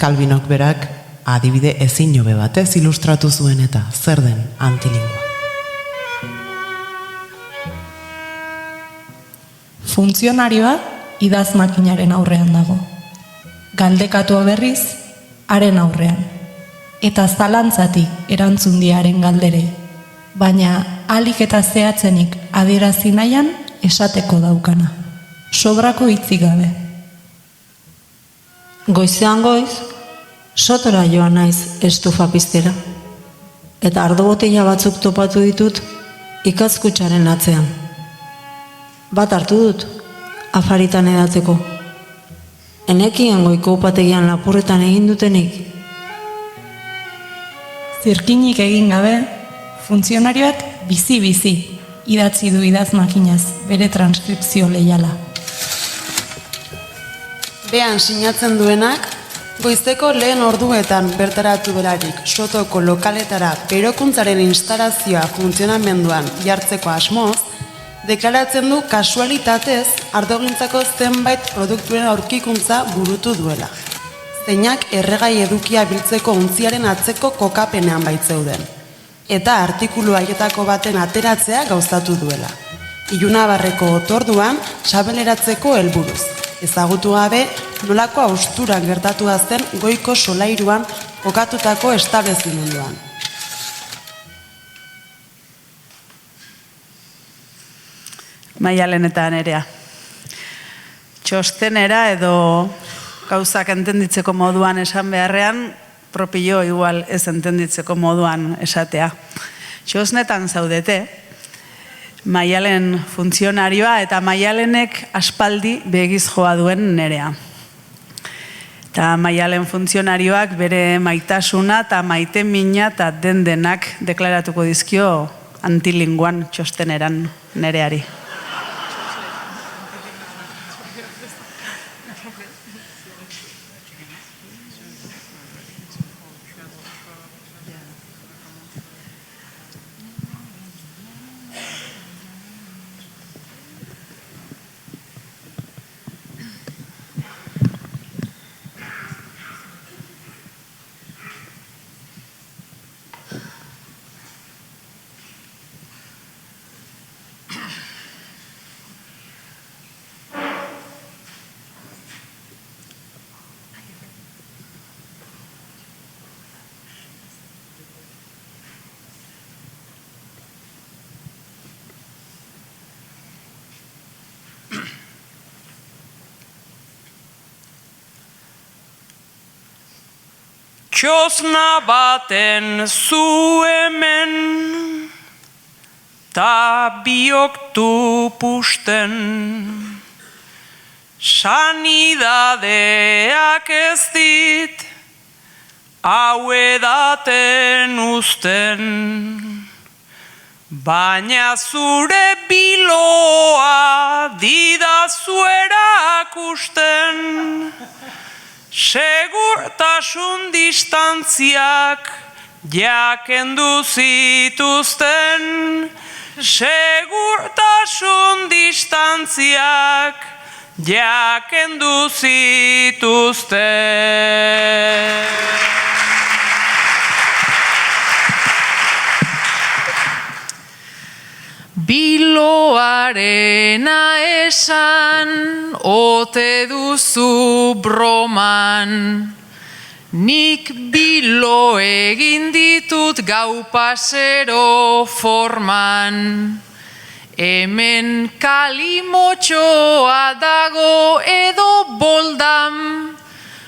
Calvinok berak adibide ezin jobe batez ilustratu zuen eta zer den antilingua. Funtzionarioa idaz makinaren aurrean dago. Galdekatua berriz, haren aurrean. Eta zalantzatik erantzun diaren galderei. Baina alik eta zehatzenik adierazi nahian esateko daukana. Sobrako hitzik gabe. Goizean goiz, sotora joan naiz estufa piztera. Eta ardo botella batzuk topatu ditut ikatzkutsaren atzean. Bat hartu dut, afaritan edatzeko. Enekien goiko upategian lapurretan egin dutenik. Zirkinik egin gabe, funtzionarioak bizi-bizi idatzi du idaz makinaz bere transkripzio leiala. Behan sinatzen duenak, goizeko lehen orduetan bertaratu berarik sotoko lokaletara berokuntzaren instalazioa funtzionamenduan jartzeko asmoz, deklaratzen du kasualitatez ardogintzako zenbait produkturen aurkikuntza burutu duela. Zeinak erregai edukia biltzeko untziaren atzeko kokapenean baitzeuden. Eta artikulu haietako baten ateratzea gauzatu duela. Ilunabarreko otorduan sabeleratzeko helburuz. Ezagutu gabe, nolako austuran gertatu zen goiko solairuan kokatutako establezimenduan. Maialen eta Nerea. Txostenera edo gauzak entenditzeko moduan esan beharrean, propio igual ez entenditzeko moduan esatea. Txosnetan zaudete, Maialen funtzionarioa eta Maialenek aspaldi begiz joa duen Nerea. Eta Maialen funtzionarioak bere maitasuna eta maite mina eta denak deklaratuko dizkio antilinguan txosteneran Nereari. txosna baten zu hemen, ta biok du pusten. Sanidadeak ez dit, hau edaten uzten. Baina zure biloa didazu erakusten. Segurtasun distantziak jakendu zituzten. Segurtasun distantziak jakendu zituzten. Biloarena esan, ote duzu broman. Nik bilo egin ditut gau pasero forman. Hemen kalimotxoa dago edo boldam.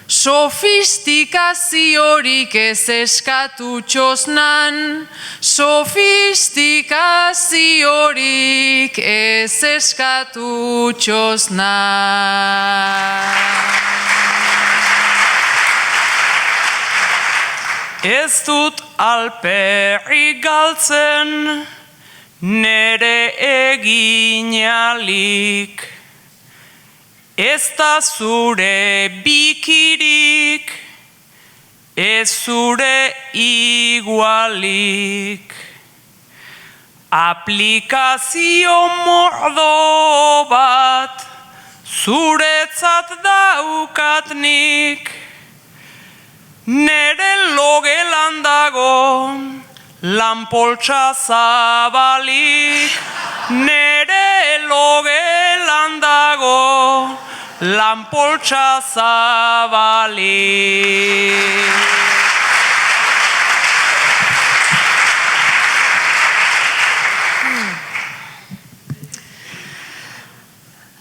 Sofistikaziorik ez eskatu txosnan, sofistikaziorik ez eskatu txosnan. Ez dut alperrik galtzen, nere eginalik. Ez da zure bikirik, ez zure igualik. Aplikazio mordo bat, zuretzat daukatnik. Nere logelan dago, lanpoltsa zabalik. Nere logelan dago, lanpoltsa zabalik.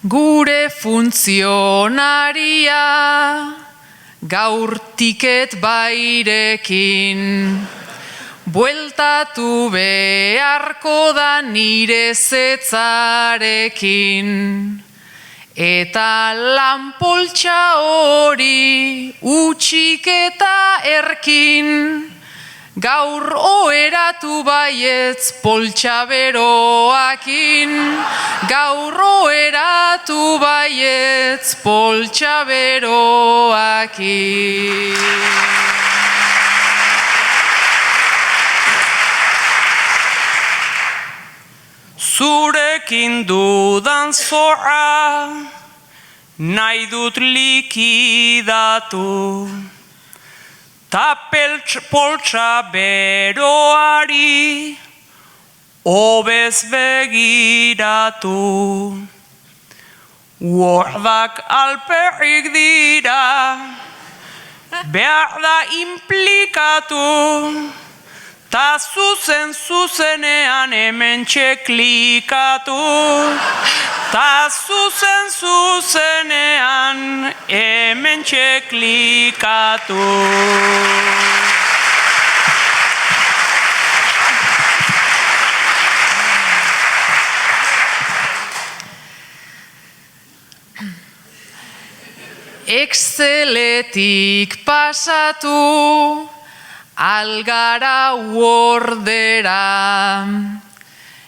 Gure funtzionaria gaur tiket bairekin. Bueltatu beharko da nire zetzarekin. Eta lanpoltsa hori utxik eta erkin. Gaur oheratu baietz poltsa beroakin. Gaur oheratu baietz poltsa beroakin. Zurekin dudan zorra, nahi dut likidatu. Ta poltsa beroari, hobez begiratu. Uordak alperrik dira, behar da implikatu. Ta zuzenean hemen txeklikatu. Ta zuzenean hemen txeklikatu. Exceletik pasatu, algara ordera,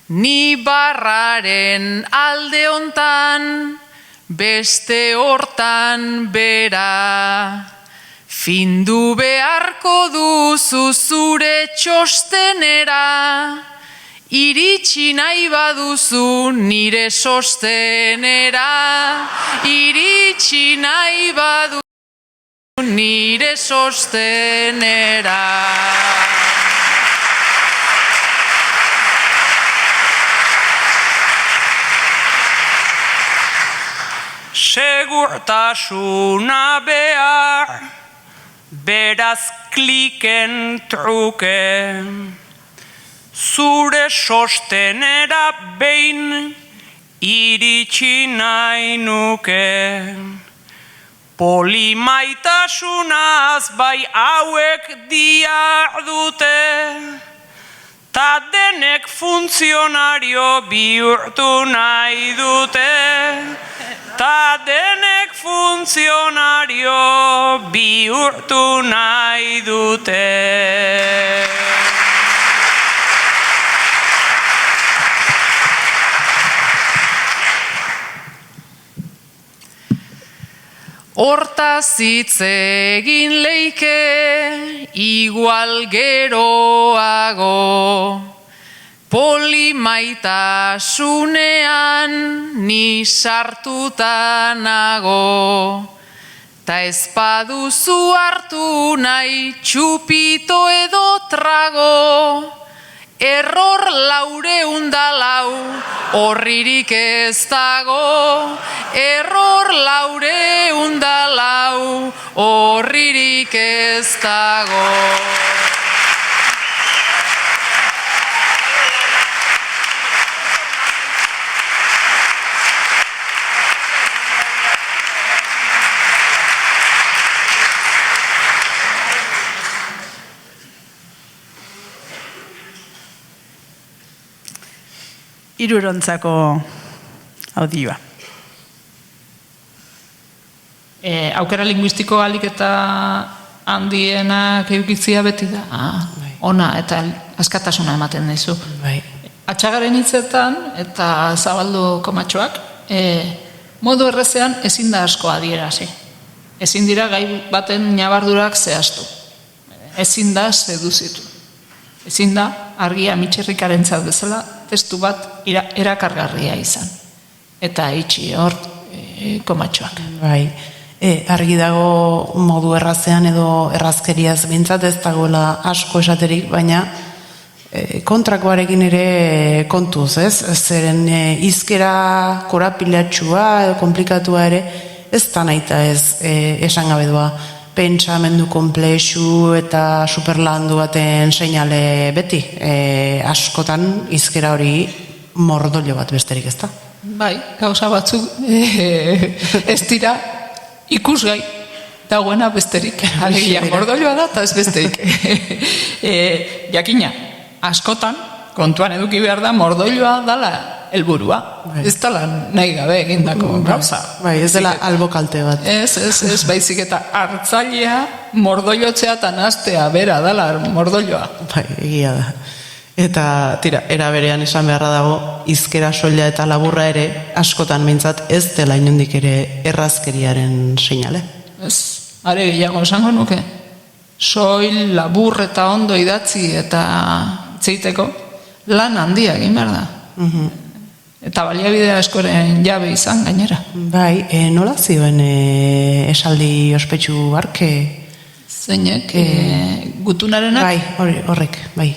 ni barraren alde hontan, beste hortan bera. Findu beharko duzu zure txostenera, iritsi nahi baduzu nire sostenera. Iritsi nahi baduzu nire sostenera. Segurtasuna behar, beraz kliken truke. Zure sostenera behin iritsi nahi nuke. Polimaitasunaz bai hauek dihardute, ta denek funtzionario bihurtu nahi dute, ta denek funtzionario bihurtu nahi dute. Hortaz hitz egin leike, igual geroago, polimaitasunean ni sartuta nago, ta ez baduzu hartu nahi txupito edo trago, error 404, horririk ez dago, error 404, horririk ez dago. Hirurontzako audioa. Aukera linguistiko alik eta handienak eukitzia beti da. Ona eta askatasuna ematen dizu. Atxagaren hitzetan eta zabaldu komatxoak, modu errezean ezin da asko adierazi. Ezin dira gai baten ñabardurak zehaztu. Ezin da seduzitu. Ezin da argia mitxerrikarentzat bezala testu bat erakargarria izan. Eta itxi hor komatxoak. Bai, argi dago modu errazean edo errazkeriaz bintzat ez dagoela asko esaterik, baina kontrakoarekin ere kontuz, ez? Zeren hizkera korapilatxua edo komplikatua ere ez da nahita ez esan gabe doa. Pentsamendu komplexu eta superlandu baten seinale beti. Askotan hizkera hori mordolo bat besterik ez da. Bai, gauza batzuk ez dira ikusgai dagoena besterik. Alegia, mordoloa da eta ez besterik. Jakina, askotan kontuan eduki behar da mordoloa dala helburua. Ez dela nahi gabe egindako gauza. Bai, ez dela albokalte bat. Ez, baizik eta hartzailea mordolotzea eta naztea bera dela mordoloa. Bai, egia da. Eta, tira, era berean esan beharra dago, hizkera soila eta laburra ere, askotan mintzat ez dela inondik ere errazkeriaren seinale. Ez, are gehiago esango nuke. Soil, labur eta ondo idatzi eta zeiteko lan handia egin behar da. Eta baliabide askoren jabe izan gainera. Bai, nola zioen esaldi ospetsu barke? Zeinek, gutunarenak? Bai, horrek, bai.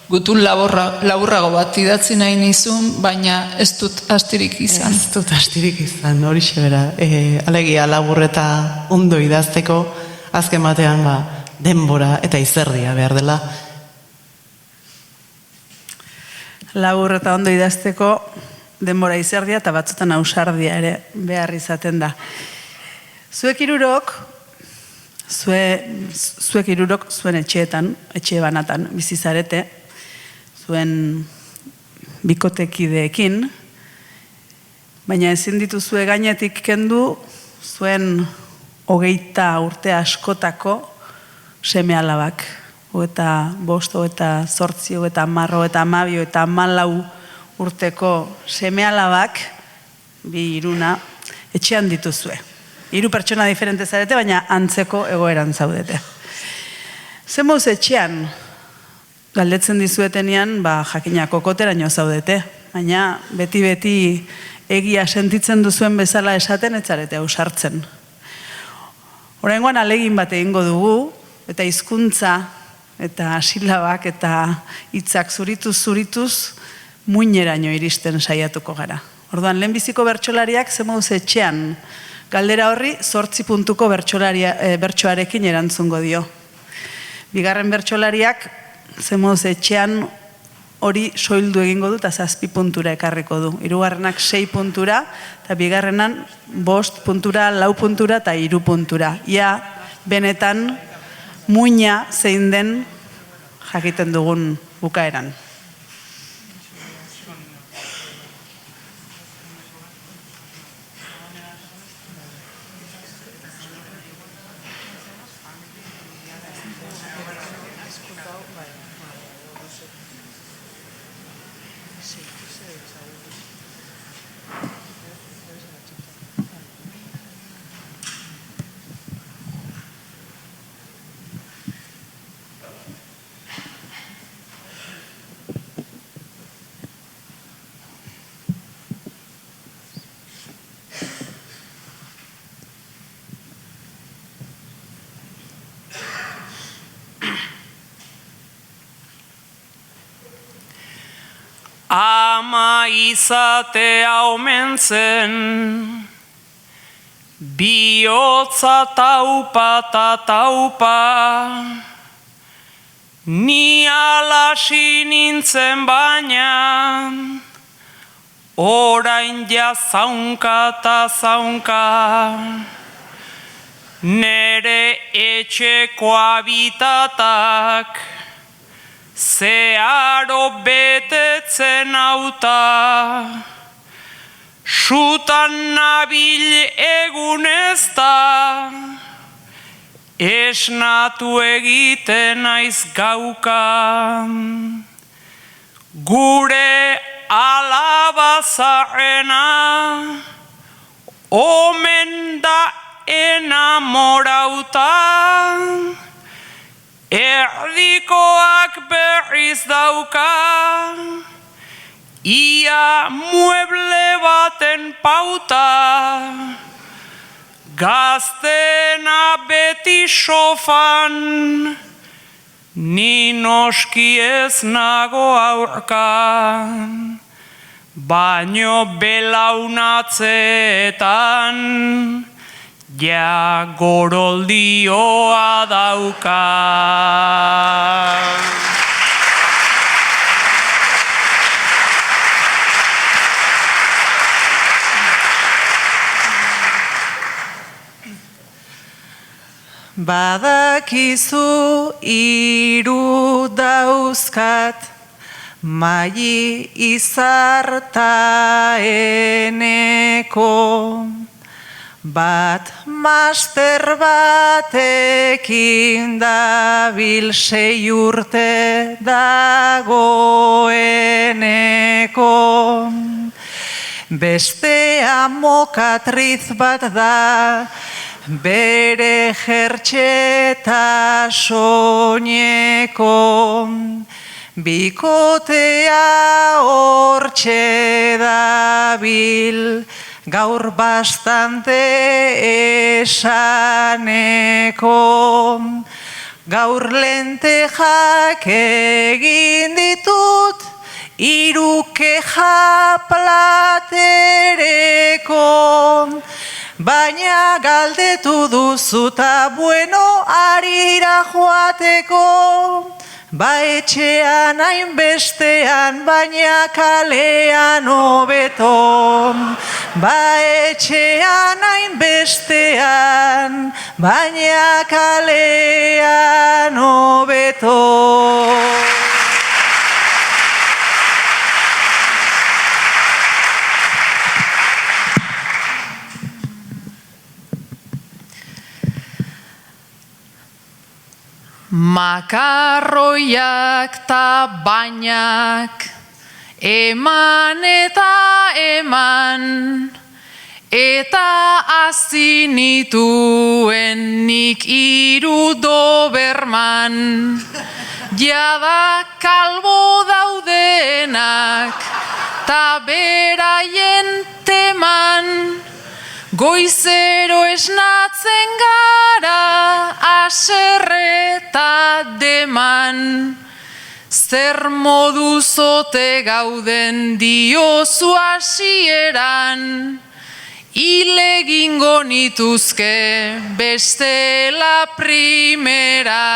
Gutun laburrago bat idatzi nahi nizun, baina ez dut astirik izan. Ez dut astirik izan, hori xebera. Alegia labur eta ondo idazteko, azken batean denbora eta izerdia behar dela. Labur eta ondo idazteko denbora izerdia eta batzutan ausardia ere behar izaten da. Zuek hirurok zuen etxeetan, etxe banatan bizizarete, zuen bikotekideekin, baina ezin dituzue gainetik kendu zuen 20 urte askotako seme-alabak. 25, 28, 10, 12, 14 urteko seme-alabak, bi iruna, etxean dituzue. 3 pertsona diferente zarete, baina antzeko egoeran zaudete. Zer moz etxean, galdetzen dizuetenean, jakina kokoteraino zaudete, baina beti egia sentitzen duzuen bezala esaten etzarete ausartzen. Oraingoan alegin bat egingo dugu, eta hizkuntza eta silabak eta hitzak zurituz muineraino iristen saiatuko gara. Orduan, lehenbiziko bertsolariak zer moduz etxean galdera horri 8 puntuko bertsoarekin erantzungo dio. Bigarren bertsolariak zer moduz etxean hori soildu egingo du eta 7 puntura ekarriko du. Hirugarrenak 6 puntura eta bigarrenan 5 puntura, 4 puntura eta 3 puntura. Ia benetan muina zein den jakiten dugun bukaeran. Ama izatea omen zen, bihotza taupa ta taupa, ni alasi nintzen baina, orain ja zaunka ta zaunka, nere etxeko habitatak, zeharo betetzen auta, sutan nabil egunez da, esnatu egiten naiz gauka. Gure alaba zaharrena, omen da enamorauta, erdikoak berriz dauka, ia mueble baten pauta, gaztena beti sofan, ni noski ez nago aurkan, baino belaunatzeetan, ja goroldioa dauka. Badakizu hiru dauzkat, maili izartaeneko, bat master batekin dabil 6 urte dagoeneko. Bestea mokatriz bat da, bere jertxeta soineko, bikotea hortxe dabil, gaur bastante esaneko, gaur lentejak egin ditut, 3 keja platereko, baina galdetu duzuta bueno harira joateko, ba etxean hainbestean, baina kalean hobeto. Ba etxean hainbestean, baina kalean hobeto. Makarroiak ta bainak, eman eta eman, eta hasi nituen nik 3 doberman. Jada kalbo daudenak, ta beraien teman, goizero esnatzen gara, aserreta deman. Zer moduz ote gauden diozu hasieran, hil egingo nituzke bestela primera.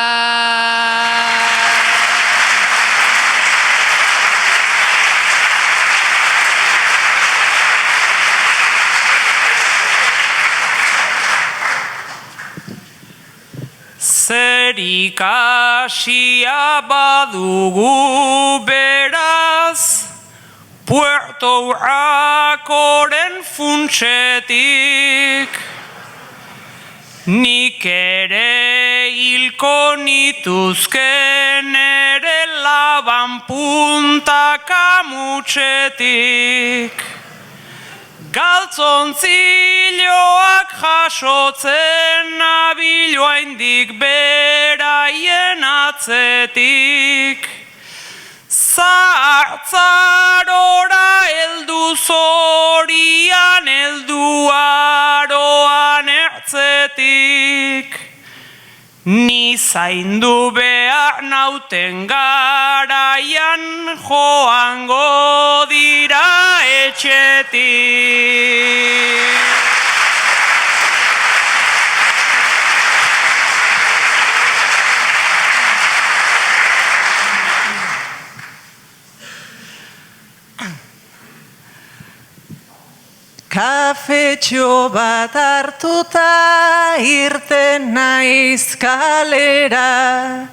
ikasia badugu beraz, Puerto Urrakoren funtsetik. Nik ere hilko nituzken ere laban punta kamutsetik. Galtzontziloak jasotzen nabiloa indik beraien atzetik. Zartzarora heldu zorian heldu aroan ertzetik. Ni zaindu behar nauten garaian joango dira etxetik. Kafetxo bat hartuta irten naiz kalera,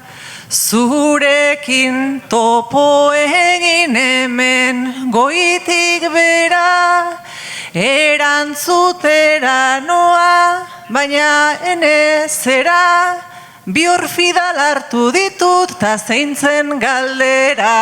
zurekin topo egin hemen goitik bera, erantzutera noa, baina enezera, bi orfidal hartu ditut ta zeintzen galdera.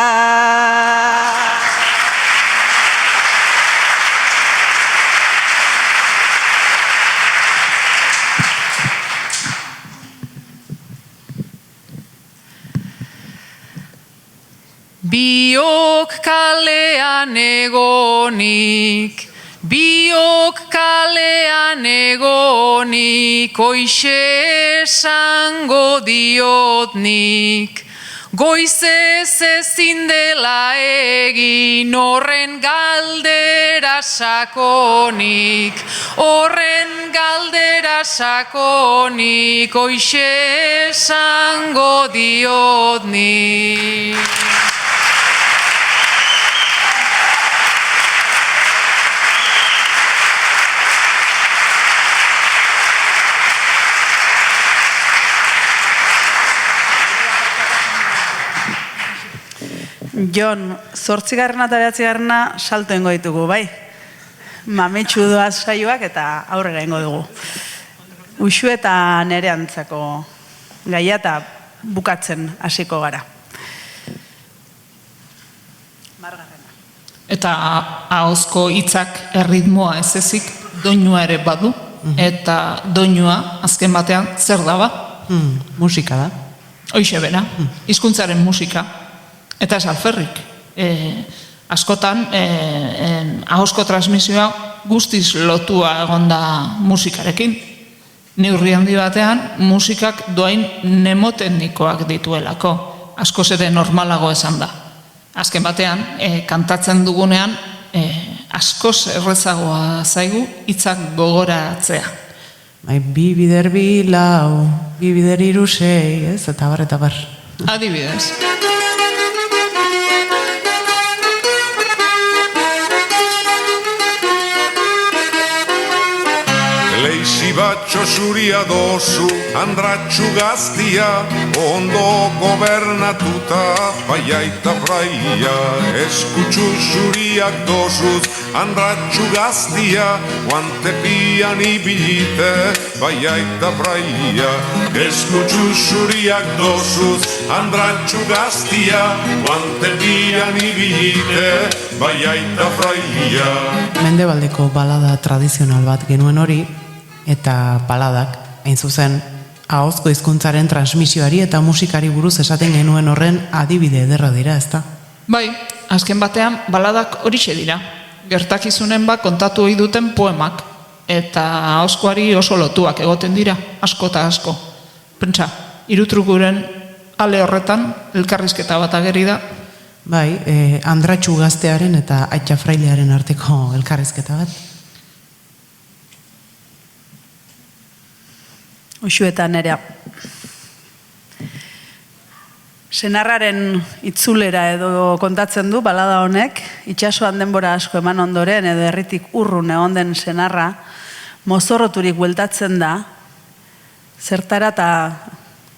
Biok kalean egonik, biok kalean egonik, hoixe esango diotnik. Goizez ezin dela egin horren galdera sakonik, horren galdera sakonik, hoixe esango diotnik. Jon, 8. eta 9. salto ingo ditugu, bai? Mametxu doaz saioak eta aurrera ingo dugu. Uxu eta nere antzako gaia eta bukatzen hasiko gara. Eta ahozko hitzak erritmoa ez ezik, doinua ere badu, eta doinua azken batean zer da ba? Musika da. Hoixe bera, hizkuntzaren musika. Eta ez alferrik. Askotan, ahozko transmisioa guztiz lotua egon da musikarekin. Neurri handi batean, musikak doain mnemoteknikoak dituelako. Askoz ere normalago esan da. Azken batean, kantatzen dugunean, askoz errezagoa zaigu hitzak gogoratzea. Bi bider bi lau, bi bider hiru sei, ez? Eta bar, eta bar. Adibidez. Leixi batxo zuria dozu, andratxu gaztia, ondo gobernatuta paiaita fraia. Eskutxu zuriak dozuz, andratxu gaztia, guantepian ibilite, paiaita fraia. Eskutxu zuriak dozuz, andratxu gaztia, guantepian ibilite, paiaita fraia. Mendebaldeko balada tradizional bat genuen hori, eta baladak, hain zuzen, ahozko hizkuntzaren transmisioari eta musikari buruz esaten genuen horren adibide ederra dira, ezta? Bai, azken batean baladak horixe dira. Gertakizunen bat kontatu ohi duten poemak, eta ahozkoari oso lotuak egoten dira, asko eta asko. Pentsa, irutrukuren ale horretan elkarrizketa bat ageri da. Bai, andratxu gaztearen eta aitza frailearen arteko elkarrizketa bat. Uxu eta nerea. Senarraren itzulera edo kontatzen du balada honek, itsasoan denbora asko eman ondoren edo herritik urrun egon den senarra mozorroturik bueltatzen da, zertara eta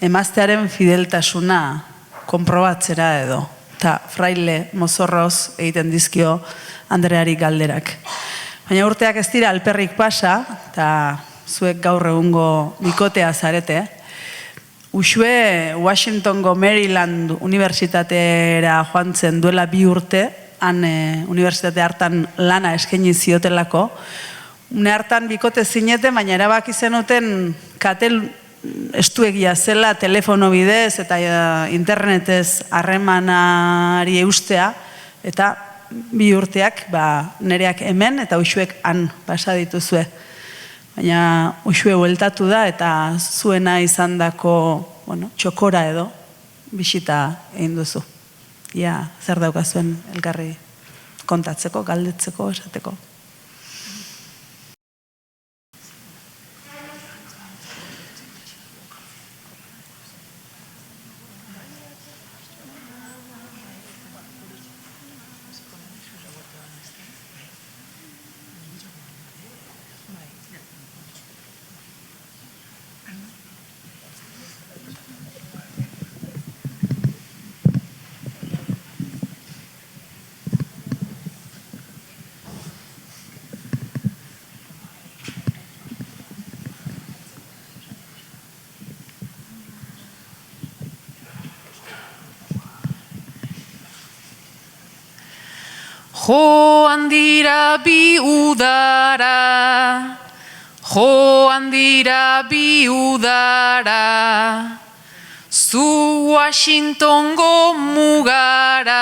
emaztearen fideltasuna konprobatzera edo. Eta fraile mozorroz egiten dizkio Andreari galderak. Baina urteak ez dira alperrik pasa, eta zuek gaur egungo bikotea zarete. Uxue Washingtongo Maryland Unibertsitatera joan zen duela 2 urte, han unibertsitate hartan lana eskaini ziotelako. Une hartan bikote zinete, baina erabaki zenuten katel estuegia zela telefono bidez eta internetez harremanari eustea, eta 2 urteak nereak hemen eta Uxuek han pasa dituzue. Baina Uxue bueltatu da eta zuena izandako txokora edo bisita egin duzu. Ia zer daukazuen elkarri kontatzeko, galdetzeko, esateko. Joan dira bi udara, joan dira bi udara, zu Washingtongo mugara,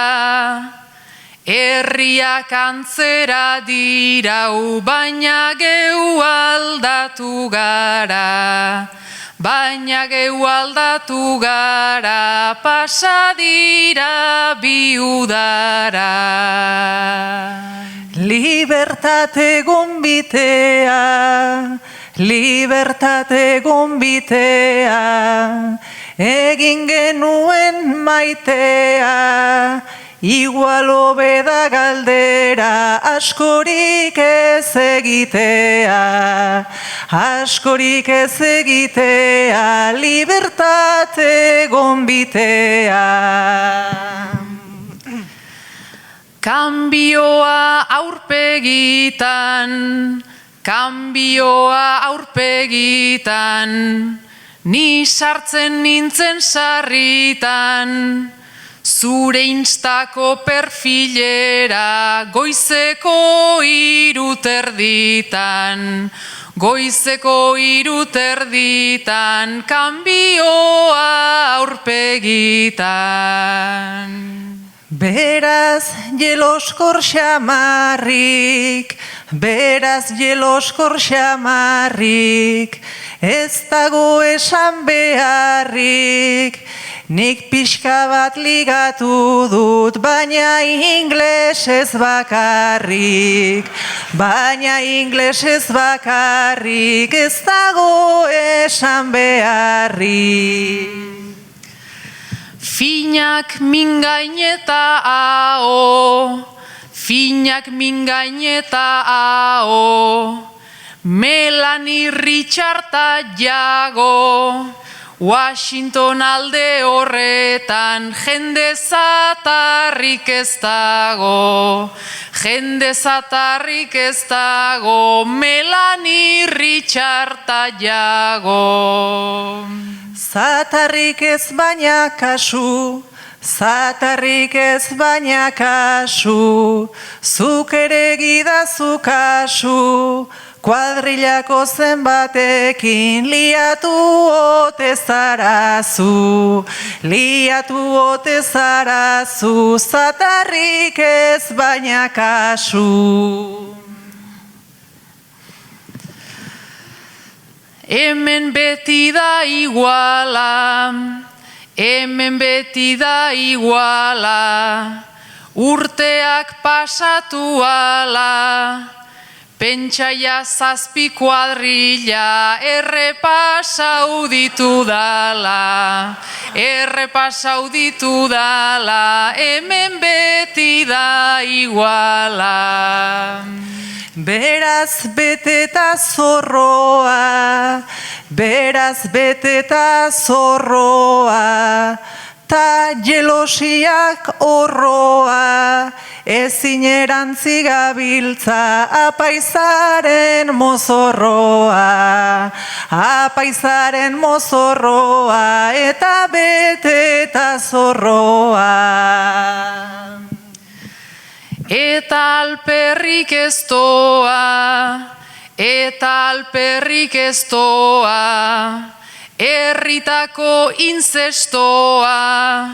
herriak antzera dirau, baina geu aldatu gara. Baina geu aldatu gara, pasa dira bi udara. Libertate gonbitea, libertate gonbitea, egin genuen maitea, igual hobeda galdera, askorik ez egitea, askorik ez egitea, libertate gonbitea. Kambioa aurpegitan, kambioa aurpegitan, ni sartzen nintzen sarritan, zure instako perfilera, goizeko 3 erditan, goizeko 3 erditan, kambioa aurpegitan. Beraz jeloskor xamarrik, beraz jeloskor xamarrik, ez dago esan beharrik, nik pixka bat ligatu dut, baina inglesez bakarrik, baina inglesez bakarrik, ez dago esan beharrik. Finak mingaineta hau, finak mingaineta hau, Melanie Richarda jago, Washington alde horretan jende zatarrik ez dago, jende zatarrik ez dago, Melanie Richarda jago. Zatarrik ez baina kasu, zatarrik ez baina kasu, zuk ere gidazu kasu, kuadrilako zenbatekin liatu ote zarazu, liatu ote zarazu, zatarrik ez baina kasu. Hemen beti da iguala, hemen beti da iguala, urteak pasatu ala, pentsaia 7 kuadrilla, errepasau ditu dala, errepasau ditu dala, hemen beti da iguala. Beraz beteta zorroa, beraz beteta zorroa, ta jelosiak horroa, ezin erantzi gabiltza apaizaren mozorroa, apaizaren mozorroa, eta beteta zorroa. Eta alperrik ez doa, eta alperrik ez doa, herritako inzestoa,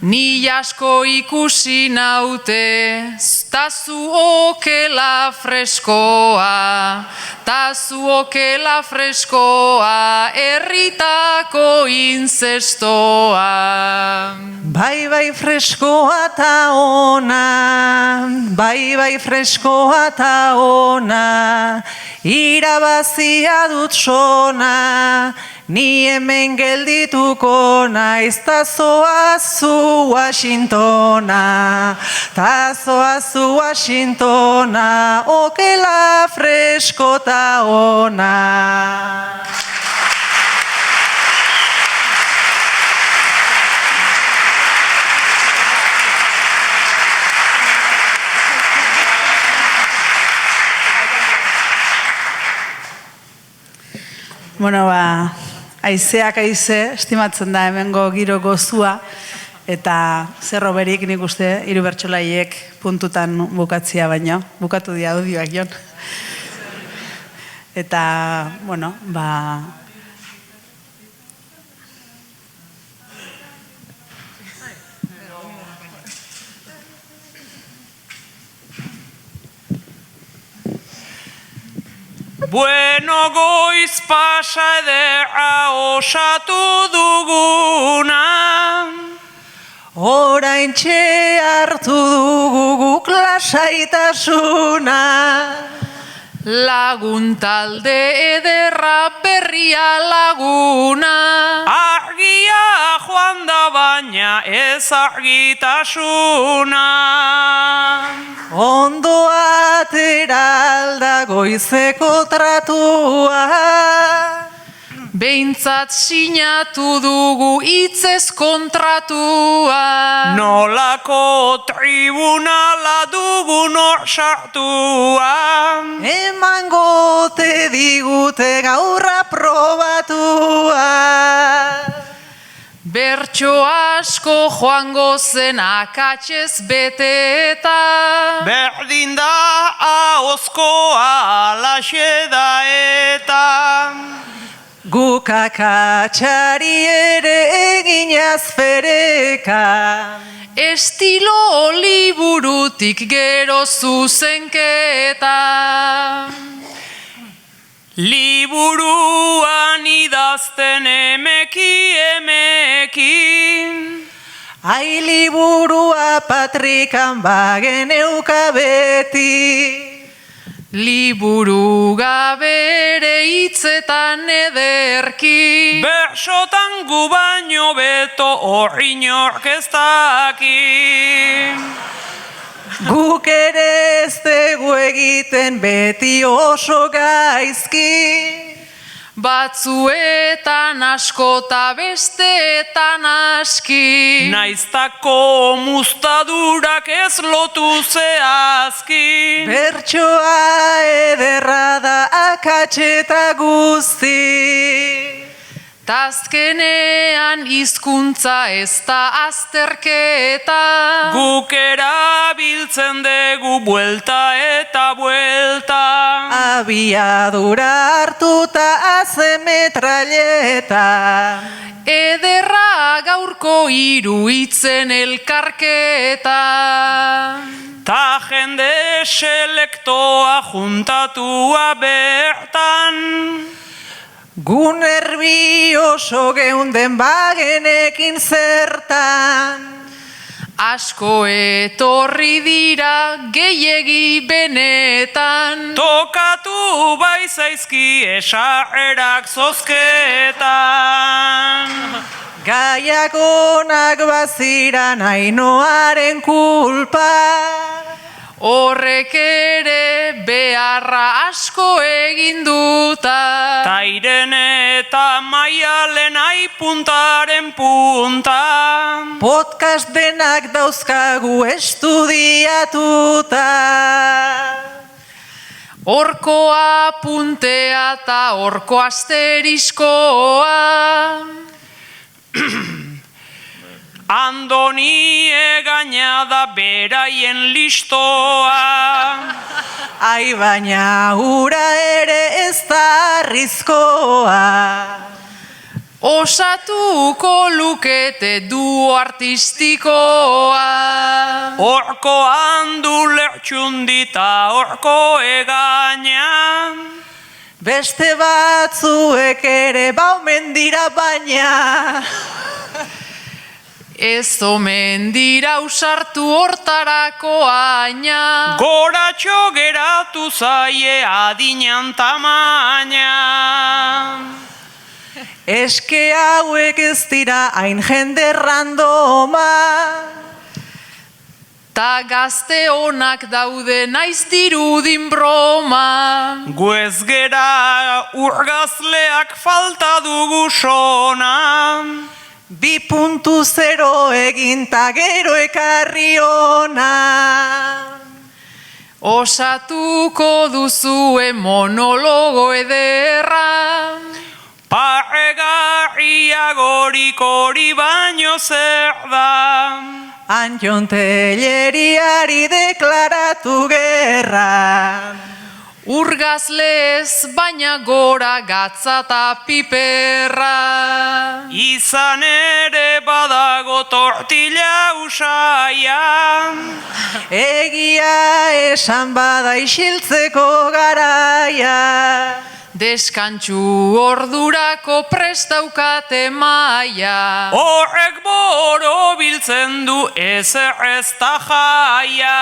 ni asko ikusi naute, ta zu okela freskoa, ta zu okela freskoa, herritako inzestoa. Bai freskoa ta ona, bai freskoa ta ona, irabazia dut sona, ni hemen geldituko naiz, ta zoazu Washingtona, ta zoazu Washingtona, okela fresko ta ona. Bueno, aizeak aize, estimatzen da hemengo giro gozua, eta zerro berik nik uste, hiru bertsolaiek puntutan bukatzia baino, bukatu dia audioak jon. Eta, bueno, Bueno, goiz pasa ederra osatu duguna, oraintxe hartu dugu guk lasaitasuna, lagun talde ederra berria laguna, argia joan da baina ez argitasuna. Ondo atera alda goizeko tratua, behintzat sinatu dugu hitzez kontratua. Nolako tribunala dugun hor sartua, emango te digute gaurra probatua. Bertso asko joango zen akatsez beteta, berdin da ahozkoa alaxe da eta. Guk akatsari ere eginaz fereka, estilo liburutik gero zuzenketa. Liburuan idazten emeki. Ai liburua patrikan bageneuka beti, liburu gabere hitzetan ederki, bersotan gu baino beto hor inork ez daki. Guk ere ez dugu egiten beti oso gaizki, batzuetan asko ta besteetan aski, naiztako muztadurak ez lotu zehazki. bertsoa ederra da akatseta guzti, tazkenean hizkuntza ez da azterketa, guk erabiltzen dugu buelta eta buelta, abiadura hartuta aze metralleta, ederra gaurko hiru hitzen elkarketa, ta jende selektoa juntatua bertan, gu nervioso geunden bagenekin zertan, asko etorri dira gehiegi benetan, tokatu bai zaizki esarrerak zozketan. gaiak onak baziran Ainoaren kulpa, horrek ere beharra asko egin duta. Ta Irene eta Maialen puntaren punta. Podcast denak dauzkagu estudiatuta. Horko apuntea eta horko asteriskoa. Andoni egaina da beraien listoa. Ai, baina ura ere ez da arrizkoa. Osatuko lukete duo artistikoa. Horko handu lertxundita horko egaina. Beste batzuek ere baumen dira baina. Ez omen dira usartu hortarako aina. Goratxo geratu zaie adinan tamaina. Eske hauek ez dira hain jende randoma. Ta gazte honak daude naiz dirudin broma. Gu ez gera urgazleak falta dugu sona. 2.0 egin ta gero ekarri ona. Osatuko duzue monologo ederra. Parregarria gorik hori baino zer da. Anjon Telleriari deklaratu gerra. Urgazlez baina gora gatza eta piperra. Izan ere badago tortilla usaia. Egia esan bada isiltzeko garaia. Deskantxu ordurako prestaukate maia. Horrek boro biltzen du ezer ez da jaia.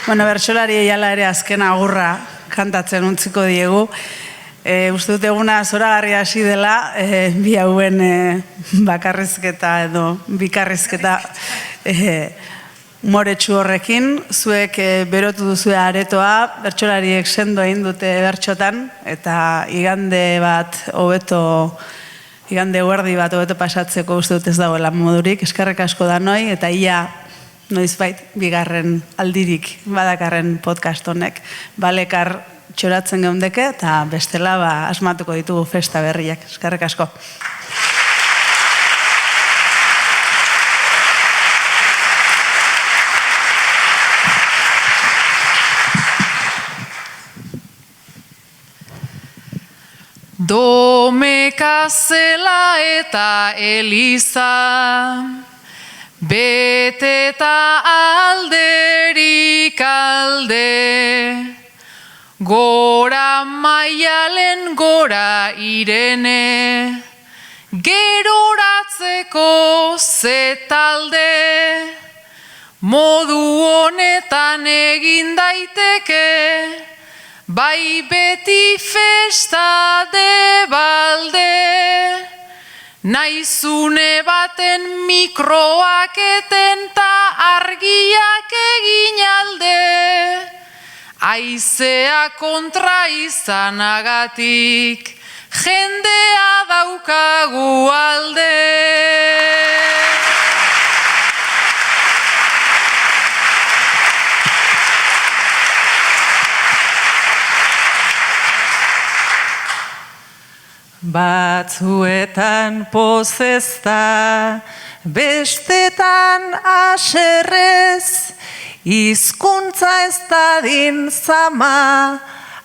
Bueno, bertsolari eiala ere azken agurra kantatzen untziko diegu. Uste dut eguna zoragarria hasi dela, bi hauen bakarrizketa edo bikarrizketa moretsu horrekin. Zuek berotu duzue aretoa, bertsolariek sendo egin dute bertxotan, eta igande guerdi bat hobeto pasatzeko uste dut ez dagoela modurik. Eskerrik asko da noi, eta ia noizbait bigarren aldirik badakarren podcast honek balekar txoratzen geundeke eta bestela asmatuko ditugu festa berriak. Eskerrik asko. Domeka zela eta Eliza, beteta alderik alde, gora Maialen, gora Irene, geroratzeko zetalde, modu honetan egin daiteke, bai beti festa de balde. Naizune baten mikroak eten ta argiak egin alde. Aizea kontra izanagatik, jendea daukagu alde. Batzuetan pozezta, bestetan aserrez, hizkuntza ez dadin zama,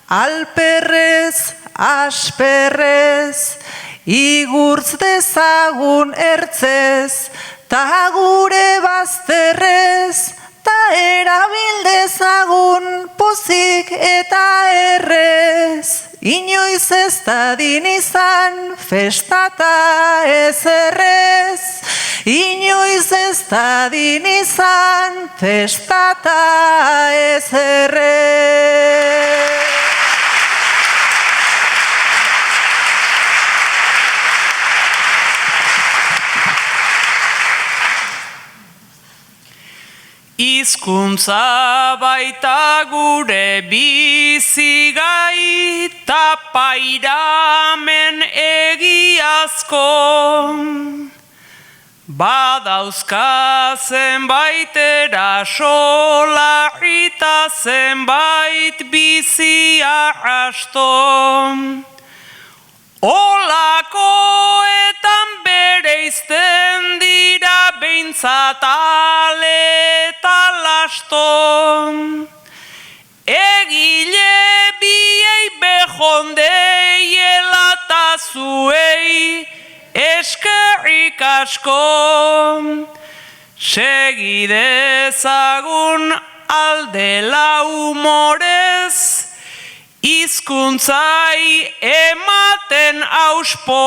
alperrez asperrez, igurtz dezagun ertzez, ta gure bazterrez, ta erabil dezagun pozik eta errez. Inoiz ez dadin izan festata ez errez, inoiz ez dadin izan festata ez errez. Hizkuntza baita gure bizigai ta pairamen egiazko. Badauzka zenbait erasola eta zenbait bizia asto. Olakoetan bereizten dira behintzat ale eta lasto. Egile biei behondei elatazuei eskerrik asko. Segidezagun aldela humorez, hizkuntzai ematen auspo.